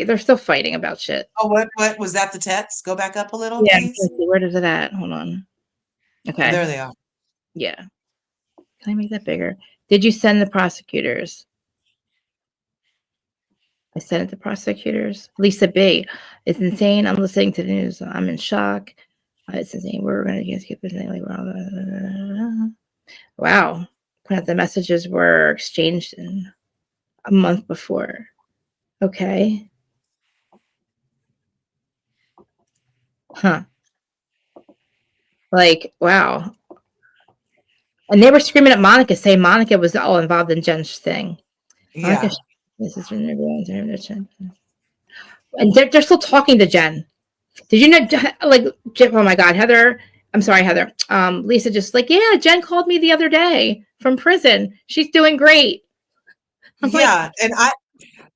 They're still fighting about shit. Oh, what was that? The text? Go back up a little, Yeah, please. where is it at? Hold on. Okay. Oh, there they are. Yeah. Can I make that bigger? Did you send the prosecutors? I sent it to prosecutors. Lisa B. It's insane. I'm listening to the news. I'm in shock. It's insane. We're going to get this thing. Wow. The messages were exchanged in a month before. Okay. Huh. Wow. And they were screaming at Monica, saying Monica was all involved in Jen's thing. Yeah. Monica, this is from everyone's and they're still talking to Jen. Did you know, oh my God, Heather, I'm sorry, Heather. Lisa just yeah, Jen called me the other day from prison. She's doing great. Yeah, and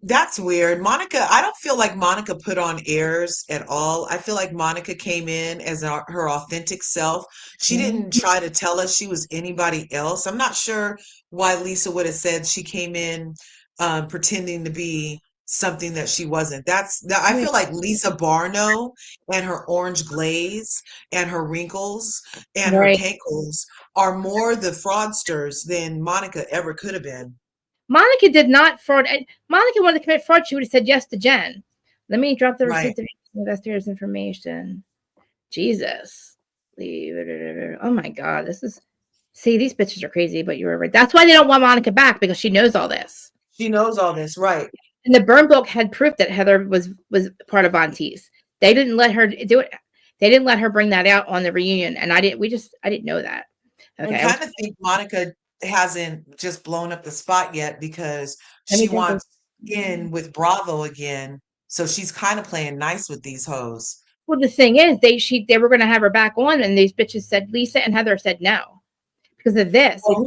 that's weird. Monica, I don't feel like Monica put on airs at all. I feel like Monica came in as her authentic self. She didn't try to tell us she was anybody else. I'm not sure why Lisa would have said she came in pretending to be something that she wasn't. I feel like Lisa Barlow and her orange glaze and her wrinkles and her cankles are more the fraudsters than Monica ever could have been. Monica did not fraud. Monica wanted to commit fraud. She would have said yes to Jen. Let me drop the receipt of investigators' information. Jesus. Oh my God. See, these bitches are crazy, but you were right. That's why they don't want Monica back, because she knows all this. She knows all this, right. And the burn book had proof that Heather was part of Von Teese. They didn't let her do it. They didn't let her bring that out on the reunion. And I didn't know that. Okay. I kind of think Monica hasn't just blown up the spot yet because she wants in with Bravo again. So she's kind of playing nice with these hoes. Well, the thing is, they were going to have her back on, and these bitches said, Lisa and Heather said no because of this. Well,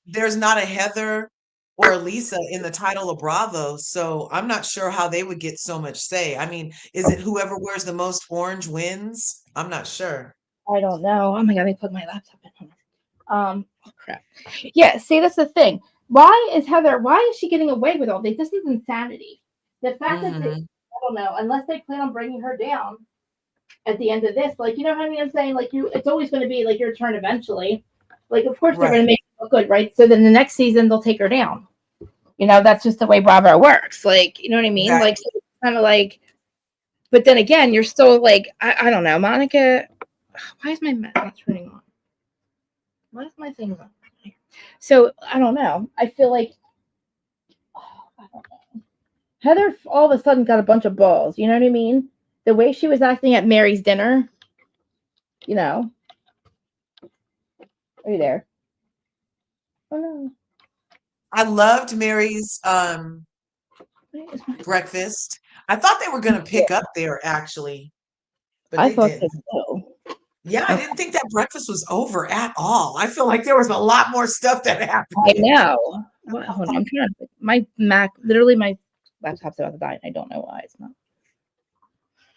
there's not a Heather or a Lisa in the title of Bravo, so I'm not sure how they would get so much say. I mean, is it whoever wears the most orange wins? I'm not sure. I don't know. Oh my God, let me plug my laptop in. Oh crap. Yeah, see, that's the thing. Why is she getting away with all this? This is insanity. The fact that I don't know, unless they plan on bringing her down at the end of this, you know what I mean? I'm saying, it's always going to be your turn eventually. Of course they're going to make it look good, right? So then the next season they'll take her down. That's just the way Bravo works. You know what I mean? Exactly. So it's kind of but then again, you're still I don't know, Monica. Why is my not turning on? Why is my thing on? So I don't know. I feel I don't know. Heather all of a sudden got a bunch of balls. You know what I mean? The way she was acting at Mary's dinner. Are you there? Oh no. I loved Mary's breakfast. I thought they were going to pick up there actually, but I they thought didn't. so. Yeah, I didn't think that breakfast was over at all. I feel like there was a lot more stuff that happened. I know. What, hold on, I'm trying to. My Mac, literally, my laptop's about to die. I don't know why it's not.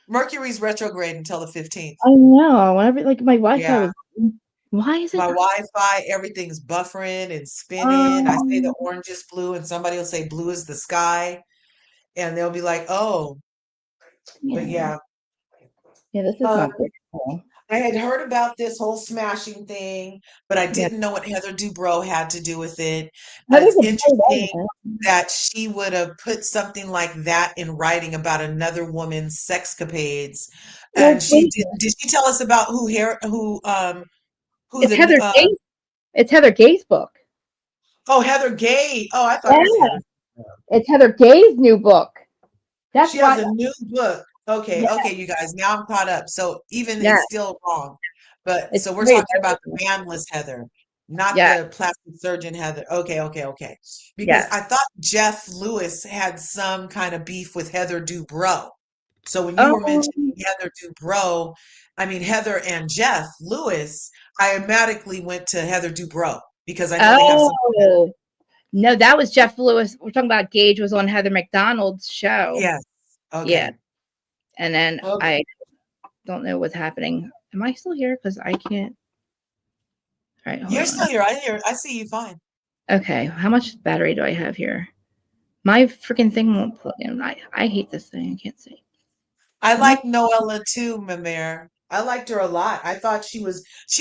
Mercury's retrograde until the 15th. I know. Whenever, like my Wi-Fi Yeah. was. Why is it? My Wi-Fi, everything's buffering and spinning. I say the orange is blue, and somebody will say blue is the sky, and they'll be like, "Oh," but yeah. Yeah, this is not good. I had heard about this whole smashing thing, but I Yeah. didn't know what Heather Dubrow had to do with it. Heather's It's a interesting that she would have put something like that in writing about another woman's sexcapades, Well, and she did she tell us about who it's Heather Gage. It's Heather Gage's book. Oh, Heather Gage. Oh, I thought it was Heather. It's Heather Gage's new book. That's She has a new book. Okay, okay, you guys. Now I'm caught up. So even it's still wrong. But so we're talking about the manless Heather, not the plastic surgeon Heather. Okay, okay, okay. Because I thought Jeff Lewis had some kind of beef with Heather Dubrow. So when you were mentioning Heather Dubrow, I mean Heather and Jeff Lewis, I automatically went to Heather Dubrow because I know they have some. No, that was Jeff Lewis. We're talking about Gage was on Heather McDonald's show. Yes. Okay. Yeah. And then I don't know what's happening. Am I still here? Because I can't. All right. You're still here. I see you fine. Okay. How much battery do I have here? My freaking thing won't plug in. I hate this thing. I can't see. I like Noella too, Mamere. I liked her a lot. I thought she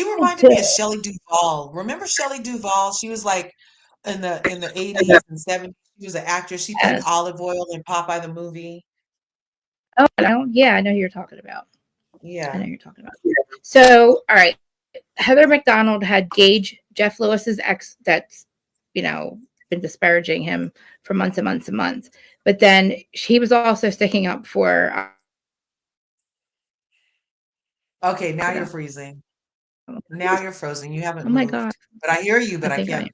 reminded me of Shelley Duvall. Remember Shelley Duvall? She was like in the 80s and 70s. She was an actress. She played Olive Oil in Popeye the movie. Oh, I know who you're talking about. Yeah. I know who you're talking about. So, all right. Heather McDonald had Gage, Jeff Lewis's ex, that's, been disparaging him for months and months and months. But then he was also sticking up for. Okay, now you're freezing. Now you're frozen. You haven't moved. Oh my God. But I hear you, but I can't.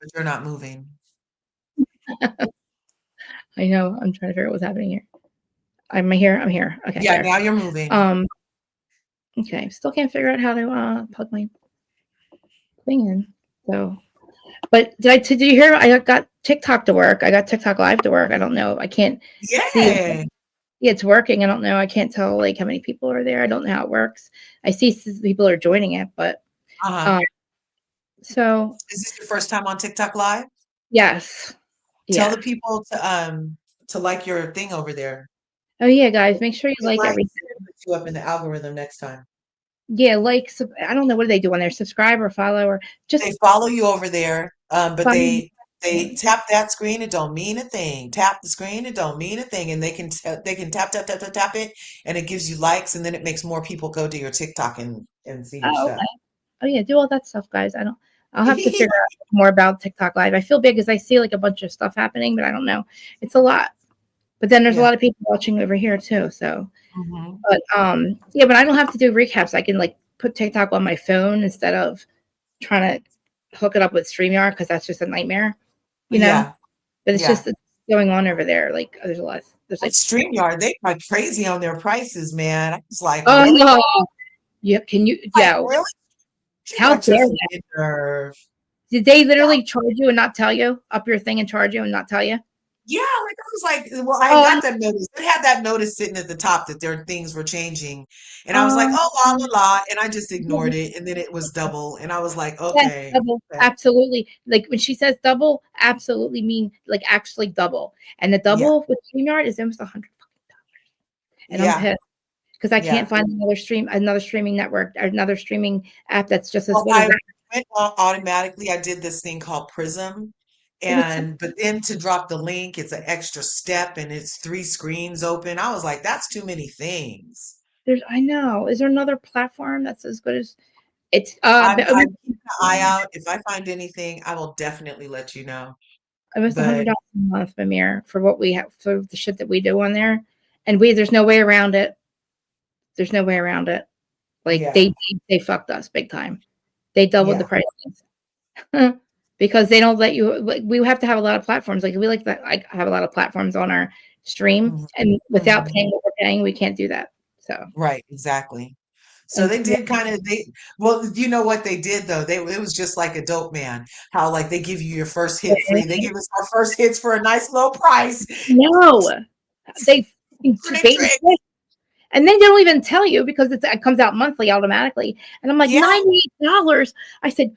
But you're not moving. I know. I'm trying to figure out what's happening here. I'm here. Okay. Yeah, now you're moving. Okay. Still can't figure out how to plug my thing in. So, but did you hear? I got TikTok to work. I got TikTok Live to work. I don't know. I can't see it. Yeah, it's working. I don't know. I can't tell like how many people are there. I don't know how it works. I see people are joining it, but so is this your first time on TikTok Live? Yes. Tell the people to like your thing over there. Oh yeah, guys, make sure you like everything. Put you up in the algorithm next time. Yeah, I don't know what do they do on there. Subscribe or follow or just they follow you over there. But they tap that screen, it don't mean a thing. Tap the screen, it don't mean a thing. And they can tap it, and it gives you likes, and then it makes more people go to your TikTok and see your stuff. Oh yeah, do all that stuff, guys. I'll have to figure out more about TikTok Live. I feel big because I see like a bunch of stuff happening, but I don't know. It's a lot. But then there's a lot of people watching over here too. So, but but I don't have to do recaps. I can like put TikTok on my phone instead of trying to hook it up with StreamYard because that's just a nightmare, you know. But it's just going on over there. Like there's a lot. There's like StreamYard. They are crazy on their prices, man. I was like, oh really? no, yeah. Can you? Yeah. Really? How dare they? Did they literally charge you and not tell you? Up your thing and charge you and not tell you? Yeah, like I was like, well, I got that notice. It had that notice sitting at the top that their things were changing, and I was like, oh la la la, and I just ignored it, and then it was double, and I was like, okay, double, absolutely. Like when she says double, absolutely mean like actually double, and the double with StreamYard is almost $100, and I'm pissed because I can't find another streaming network, another streaming app that's just as good as that. Went automatically. I did this thing called Prism. But then to drop the link, it's an extra step and it's 3 screens open. I was like, that's too many things. I know. Is there another platform that's as good as it's? I'm keeping an eye out. If I find anything, I will definitely let you know. It was $100 a month, Mamere, for what we have for the shit that we do on there, and there's no way around it. There's no way around it. Like they fucked us big time. They doubled the prices. Because they don't let you. We have to have a lot of platforms. Like we like that. I have a lot of platforms on our stream, and without paying what we're paying, we can't do that. So right, exactly. So they did well, you know what they did though? It was just like a dope man. How like they give you your first hit free. They give us our first hits for a nice low price. No, they bait and switch. And then they don't even tell you because it comes out monthly automatically. And I'm like, $98. I said,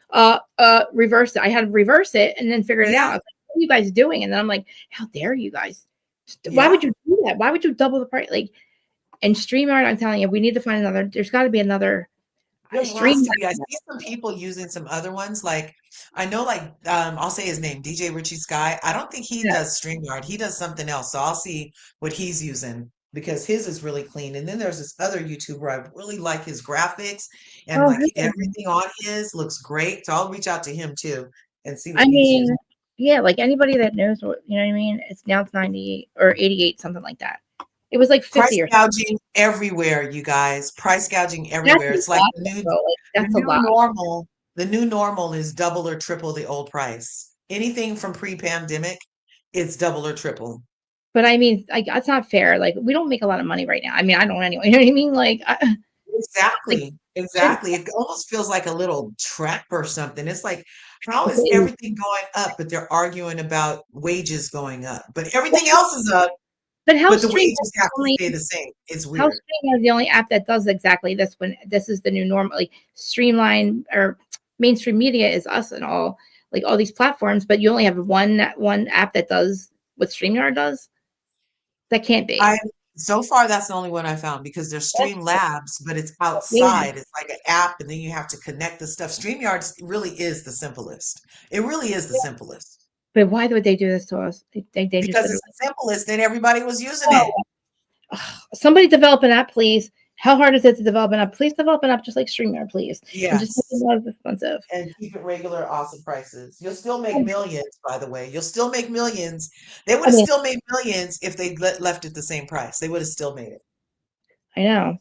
reverse it. I had to reverse it and then figure it out. I was like, what are you guys doing? And then I'm like, how dare you guys? Why would you do that? Why would you double the price? Like, and StreamYard, I'm telling you, we need to find another. There's got to be another stream. I see some people using some other ones. Like I know, like I'll say his name, DJ Richie Sky. I don't think he does StreamYard. He does something else. So I'll see what he's using because his is really clean. And then there's this other YouTuber. I really like his graphics and like everything on his looks great. So I'll reach out to him too and see what he's using. Yeah, like anybody that knows what, you know what I mean? It's 98 or 88, something like that. It was like 50 price gouging everywhere, you guys. Price gouging everywhere. It's like the new normal. The new normal is double or triple the old price. Anything from pre-pandemic, it's double or triple. But I mean, like that's not fair. Like we don't make a lot of money right now. I mean, I don't anyway. You know what I mean? Like exactly. It almost feels like a little trap or something. It's like, how is everything going up, but they're arguing about wages going up, but everything else is up. But the wages have to stay the same. It's weird. How Stream is the only app that does exactly this when this is the new normal. Like Streamline or mainstream media is us and all like all these platforms, but you only have one app that does what StreamYard does. That can't be. So far, that's the only one I found because there's Stream Labs, but it's outside. It's like an app, and then you have to connect the stuff. StreamYard really is the simplest. It really is the simplest. But why would they do this to us? They because it's the simplest and everybody was using it. Somebody develop an app, please. How hard is it to develop an app? Please develop an app just like StreamYard, please. Yes. And just make it less expensive. And keep it regular, awesome prices. You'll still make millions, by the way. You'll still make millions. They would have still made millions if they left it the same price. They would have still made it. I know.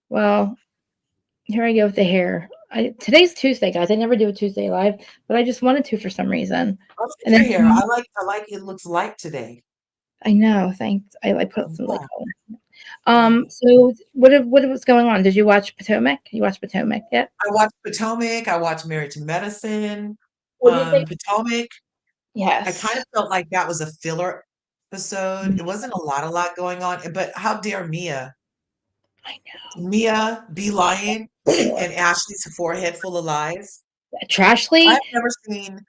Well, here I go with the hair. Today's Tuesday, guys. I never do a Tuesday live, but I just wanted to for some reason. And then hair. I like it looks light today. I know. Thanks. I put some light color. So what was going on? Did you watch Potomac? You watched Potomac yet? I watched Potomac. I watched Married to Medicine. Potomac. Yes. I kind of felt like that was a filler episode. It wasn't a lot going on, but how dare Mia? I know. Mia be lying and Ashley's forehead full of lies. Trashly? I've never seen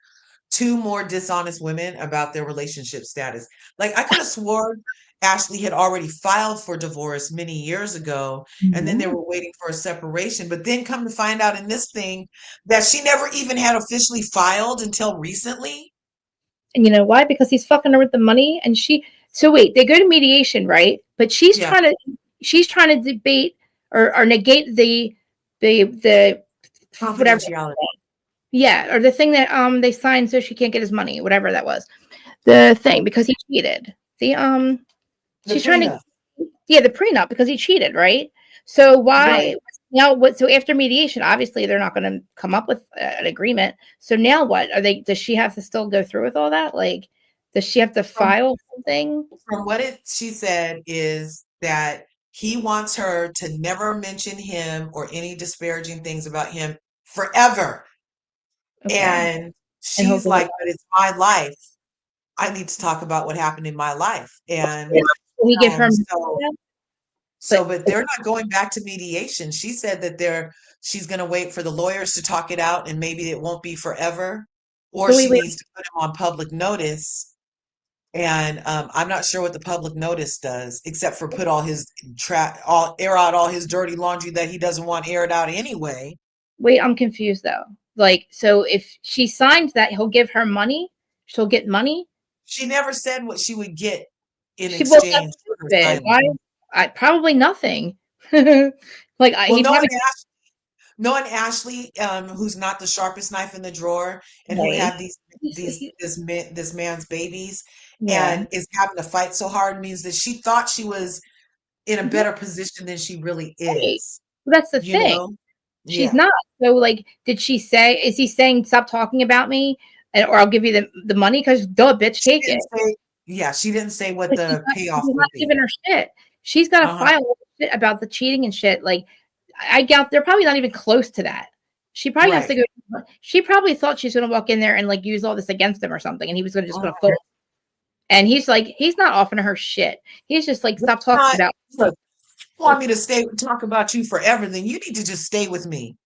two more dishonest women about their relationship status. Like I could have sworn Ashley had already filed for divorce many years ago, and then they were waiting for a separation. But then come to find out in this thing that she never even had officially filed until recently. And you know why? Because he's fucking her with the money, and so wait, they go to mediation, right? But she's trying to debate or negate the whatever. Yeah, or the thing that they signed so she can't get his money, whatever that was. The thing because he cheated. She's trying to the prenup because he cheated, right? So why now so after mediation, obviously they're not going to come up with an agreement. So now what? Does she have to still go through with all that? Like does she have to file something? From what she said is that he wants her to never mention him or any disparaging things about him forever. Okay. And she's like, but it's my life. I need to talk about what happened in my life. And we give her but they're not going back to mediation. She said that she's going to wait for the lawyers to talk it out and maybe it won't be forever, or she needs to put him on public notice. And I'm not sure what the public notice does, except for put all his air out all his dirty laundry that he doesn't want aired out anyway. Wait, I'm confused though. Like, so if she signs that, he'll give her money. She'll get money. She never said what she would get in exchange. Probably nothing. Like, knowing Ashley, who's not the sharpest knife in the drawer, and who had this man's babies, and is having to fight so hard means that she thought she was in a better position than she really is. Well, that's the thing. She's not. So, like, is he saying stop talking about me, or I'll give you the money? Because bitch, take it. She didn't say what the payoff would be. Giving her shit. She's got to file shit about the cheating and shit. Like, I doubt they're probably not even close to that. She probably has to go. She probably thought she's going to walk in there and like use all this against him or something, and he was going to fold. And he's like, he's not offering her shit. He's just like, stop talking about. Look, you want me to talk about you forever? Then you need to just stay with me,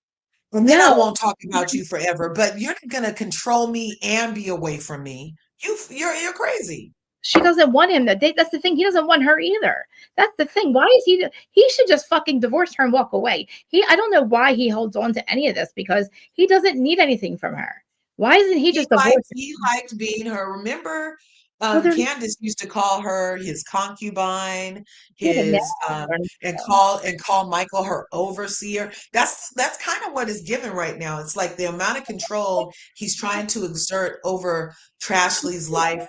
and then I won't talk about you forever. But you're going to control me and be away from me. You're crazy. She doesn't want him. That's the thing. He doesn't want her either. That's the thing. Why is he should just fucking divorce her and walk away. I don't know why he holds on to any of this, because he doesn't need anything from her. Why isn't he just divorced? He liked being her. Remember, Candace used to call her his concubine, and call Michael her overseer. That's kind of what is given right now. It's like the amount of control he's trying to exert over Trashley's life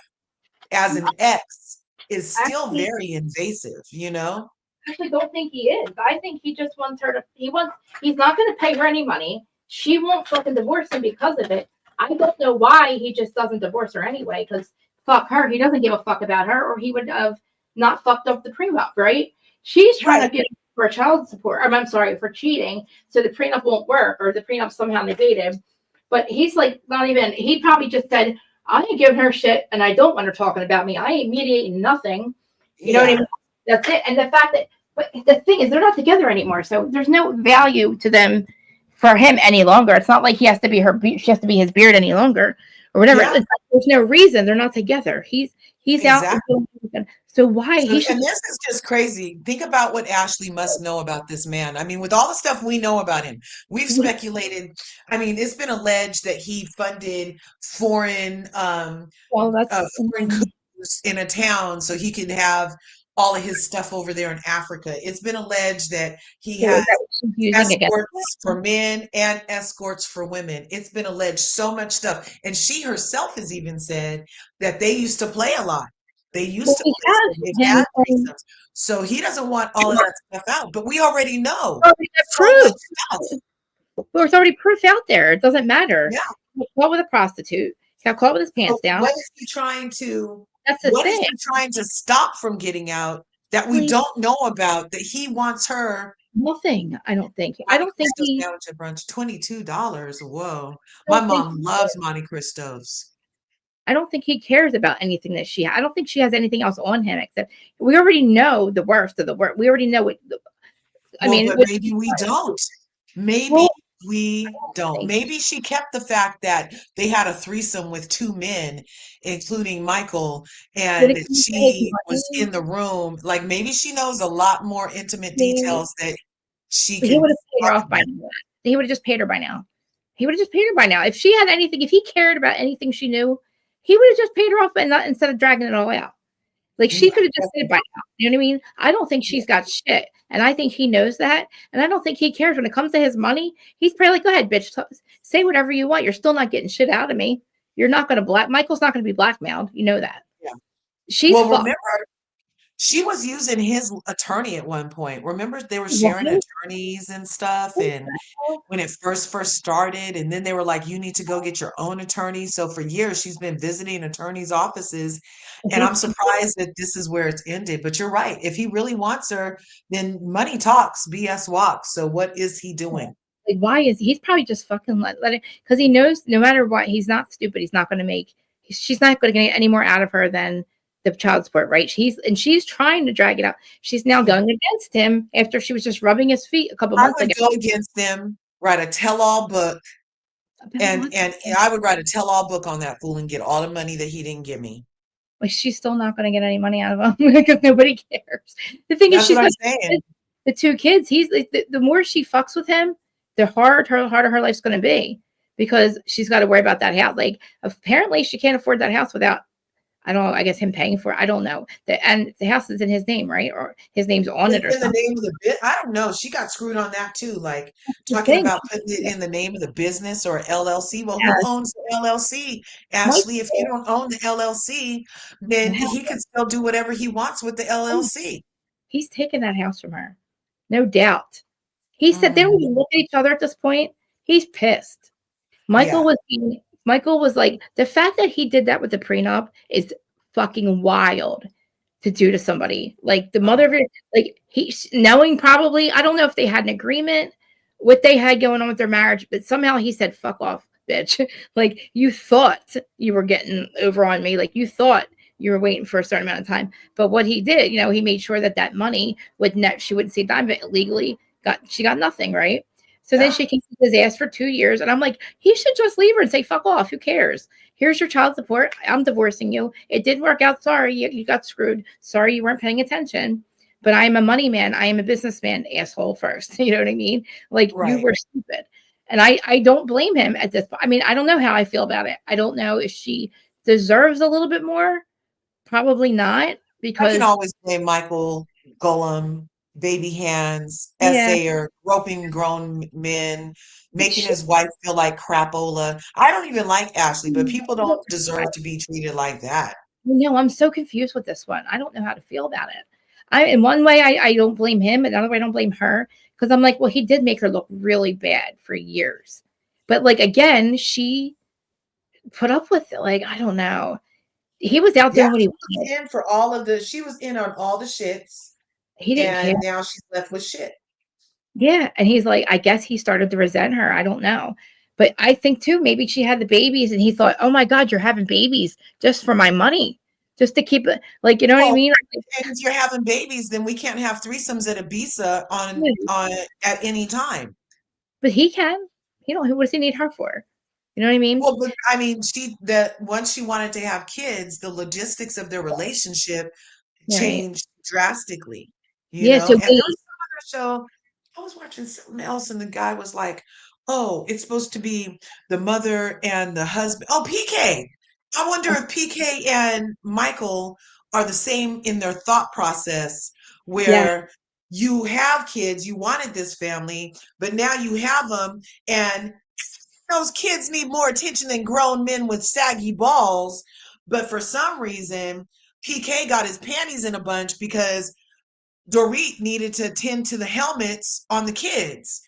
as an ex is still very invasive, you know? I actually don't think he is. I think he just wants her to, he's not going to pay her any money. She won't fucking divorce him because of it. I don't know why he just doesn't divorce her anyway, because fuck her. He doesn't give a fuck about her, or he would have not fucked up the prenup, right? She's trying to get for child support. I'm sorry, for cheating. So the prenup won't work, or the prenup somehow negated. But he's like, not even, he probably just said, I ain't giving her shit, and I don't want her talking about me. I ain't mediating nothing. You know what I mean? That's it. And the fact that, but the thing is, they're not together anymore, so there's no value to them for him any longer. It's not like she has to be his beard any longer, or whatever. Yeah. There's no reason. They're not together. He's exactly out. So why? And this is just crazy. Think about what Ashley must know about this man. I mean, with all the stuff we know about him, we've speculated. I mean, it's been alleged that he funded foreign coups in a town so he could have all of his stuff over there in Africa. It's been alleged that he has escorts for men and escorts for women. It's been alleged so much stuff. And she herself has even said that they used to play a lot. They used to play. So he doesn't want all of that stuff out. But we already know. There's already proof out there. It doesn't matter. Yeah. He got caught with a prostitute. He got caught with his pants down. What is he trying to? What is he trying to stop from getting out that we don't know about, that he wants her? Nothing. I don't think he. Sandwich at brunch, $22. Whoa! My mom loves Monte Cristos. I don't think he cares about anything that she has. I don't think she has anything else on him, except we already know the worst of the worst. We already know what. But maybe we don't. Maybe we don't. Maybe she kept the fact that they had a threesome with two men, including Michael, and she was in the room. Like, maybe she knows a lot more intimate details that she can. He would have paid her off by now. He would have just paid her by now. If she had anything, if he cared about anything she knew, he would have just paid her off instead of dragging it all out. Like, she could have just said it by now. You know what I mean? I don't think she's got shit. And I think he knows that. And I don't think he cares when it comes to his money. He's probably like, go ahead, bitch. Say whatever you want. You're still not getting shit out of me. You're not going to Michael's not going to be blackmailed. You know that. Yeah. Remember, she was using his attorney at one point. Remember, they were sharing attorneys and stuff. And when it first started, and then they were like, you need to go get your own attorney. So for years, she's been visiting attorneys' offices. And I'm surprised that this is where it's ended. But you're right. If he really wants her, then money talks, BS walks. So what is he doing? Like, why is he's probably just fucking letting, because he knows no matter what, he's not stupid. He's not going to she's not going to get any more out of her than the child support, right? She's trying to drag it out. She's now going against him after she was just rubbing his feet a couple months ago. I would go against them, write a tell-all book, and I would write a tell-all book on that fool and get all the money that he didn't give me. Like, she's still not going to get any money out of him because nobody cares. The thing is, she's the two kids. He's like, the more she fucks with him, the harder her life's going to be, because she's got to worry about that house. Like, apparently she can't afford that house without, I guess him paying for it. I don't know. And the house is in his name, right? Or his name's on it or something. The name of the I don't know. She got screwed on that too. Like, talking about putting it in the name of the business or LLC. Well, who owns the LLC? Ashley, if you don't own the LLC, then he can still do whatever he wants with the LLC. He's taken that house from her. No doubt. He said they don't even look at each other at this point. He's pissed. Michael was like, the fact that he did that with the prenup is fucking wild to do to somebody. Like the mother of it, like he knowing probably, I don't know if they had an agreement, what they had going on with their marriage, but somehow he said, fuck off, bitch. Like you thought you were getting over on me. Like you thought you were waiting for a certain amount of time. But what he did, you know, he made sure that that money would net, she wouldn't see a dime, but illegally she got nothing, right? So then she kicked his ass for 2 years. And I'm like, he should just leave her and say, fuck off. Who cares? Here's your child support. I'm divorcing you. It didn't work out. Sorry, you got screwed. Sorry, you weren't paying attention. But I am a money man. I am a businessman, asshole first. You know what I mean? Like you were stupid. And I don't blame him at this point. I mean, I don't know how I feel about it. I don't know if she deserves a little bit more. Probably not, because I can always blame Michael Golem, baby hands, yeah, essayer, groping grown men, making his wife feel like crapola. I don't even like Ashley, but people don't deserve to be treated like that. No, I'm so confused with this one. I don't know how to feel about it. In one way, I don't blame him. Another way, I don't blame her, because I'm like, well, he did make her look really bad for years. But like, again, she put up with it. Like, I don't know. He was out doing what he wanted. She was in on all the shits. He didn't care. And now she's left with shit. Yeah. And he's like, I guess he started to resent her. I don't know. But I think too, maybe she had the babies and he thought, oh my God, you're having babies just for my money, just to keep it, like, you know what I mean? And if you're having babies, then we can't have threesomes at Ibiza on at any time. But he can. What does he need her for? You know what I mean? Well, but I mean, once she wanted to have kids, the logistics of their relationship changed drastically. You know, and there was some other show. I was watching something else, and the guy was like, "Oh, it's supposed to be the mother and the husband." Oh, PK. I wonder if PK and Michael are the same in their thought process, where you have kids, you wanted this family, but now you have them, and those kids need more attention than grown men with saggy balls. But for some reason, PK got his panties in a bunch because Dorit needed to attend to the helmets on the kids.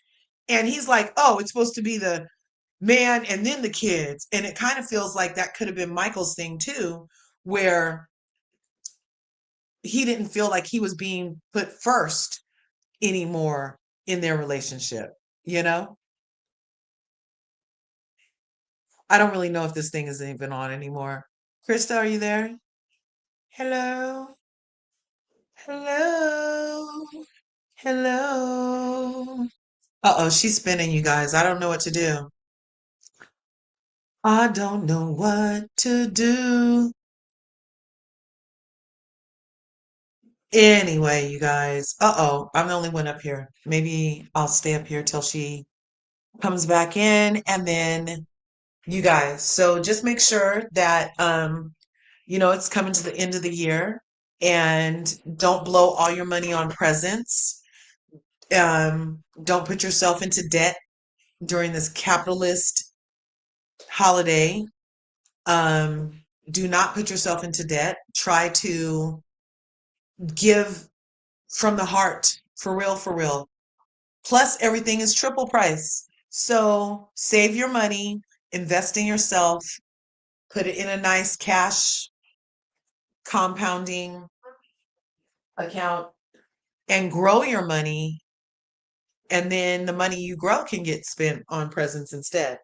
And he's like, oh, it's supposed to be the man and then the kids. And it kind of feels like that could have been Michael's thing too, where he didn't feel like he was being put first anymore in their relationship, you know? I don't really know if this thing is even on anymore. Krista, are you there? Hello? Hello? Hello? Uh-oh, she's spinning, you guys. I don't know what to do. I don't know what to do. Anyway, you guys. Uh-oh, I'm the only one up here. Maybe I'll stay up here till she comes back in, and then you guys. So just make sure that it's coming to the end of the year, and don't blow all your money on presents. Don't put yourself into debt during this capitalist holiday. Do not put yourself into debt. Try to give from the heart, for real, for real. Plus, everything is triple price. So save your money, invest in yourself, put it in a nice cash compounding account, and grow your money. And then the money you grow can get spent on presents instead.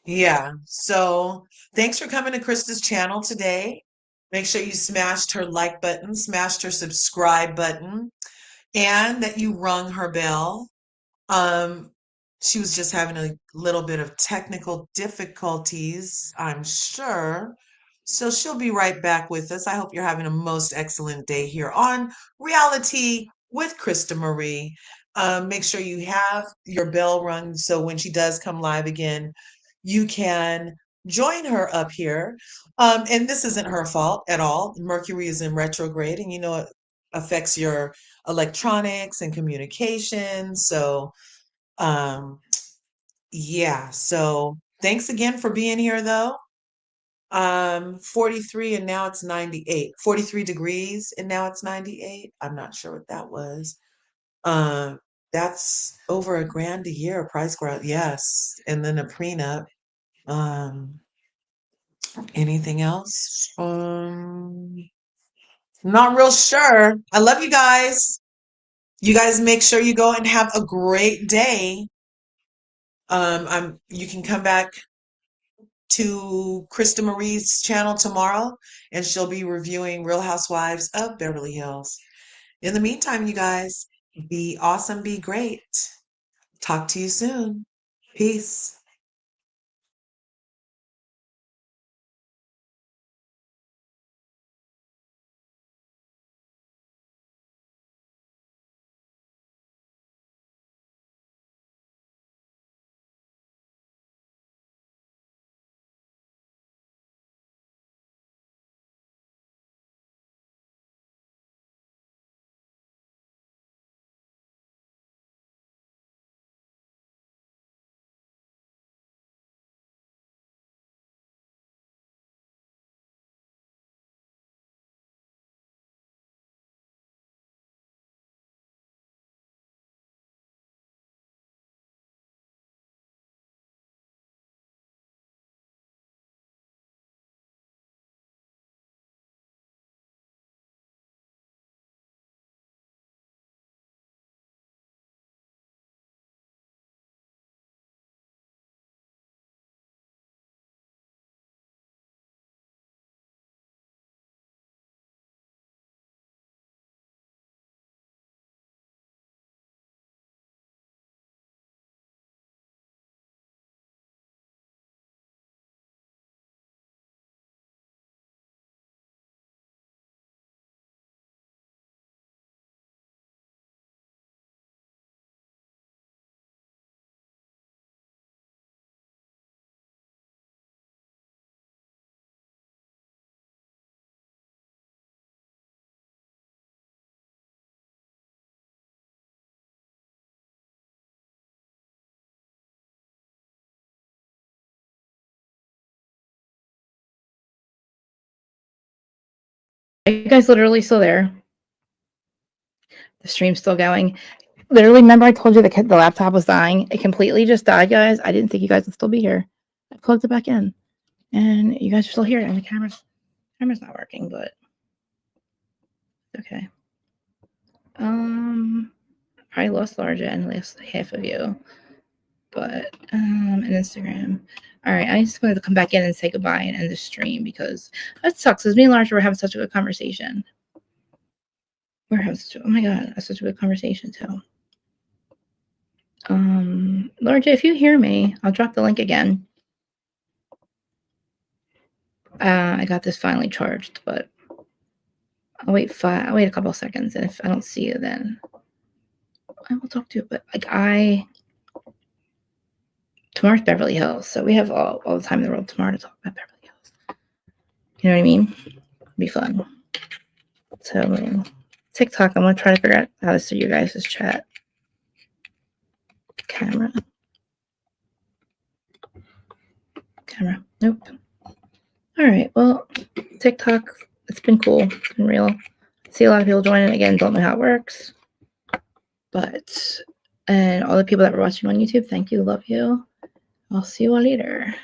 Yeah. So thanks for coming to Krista's channel today. Make sure you smashed her like button, smashed her subscribe button, and that you rung her bell. Um, she was just having a little bit of technical difficulties, I'm sure. So she'll be right back with us. I hope you're having a most excellent day here on Reality with Krista Marie. Make sure you have your bell rung so when she does come live again, you can join her up here. And this isn't her fault at all. Mercury is in retrograde, and it affects your electronics and communication. So, yeah. So thanks again for being here, though. 43 and now it's 98. 43 degrees and now it's 98. I'm not sure what that was. That's over $1,000 a year price growth. Yes. And then a prenup. Anything else? Not real sure. I love you guys. You guys make sure you go and have a great day. You can come back to Krista Marie's channel tomorrow, and she'll be reviewing Real Housewives of Beverly Hills. In the meantime, you guys, be awesome, be great. Talk to you soon. Peace. Are you guys literally still there? The stream's still going. Literally, remember I told you the laptop was dying? It completely just died, guys. I didn't think you guys would still be here. I plugged it back in, and you guys are still here. And the camera's not working, but okay. Probably lost Larja and lost half of you, but and Instagram. All right, I just wanted to come back in and say goodbye and end the stream because that sucks. Because me and Larja were having such a good conversation. We're having oh my god, that's such a good conversation too. Larja, if you hear me, I'll drop the link again. I got this finally charged, but I'll wait a couple of seconds, and if I don't see you, then I will talk to you. But like tomorrow's Beverly Hills, so we have all the time in the world tomorrow to talk about Beverly Hills. You know what I mean? It'll be fun. So TikTok, I'm gonna try to figure out how to see you guys' chat. Camera. Nope. All right. Well, TikTok, it's been cool. It's been real. See a lot of people joining again. Don't know how it works, and all the people that were watching on YouTube, thank you. Love you. I'll see you all later.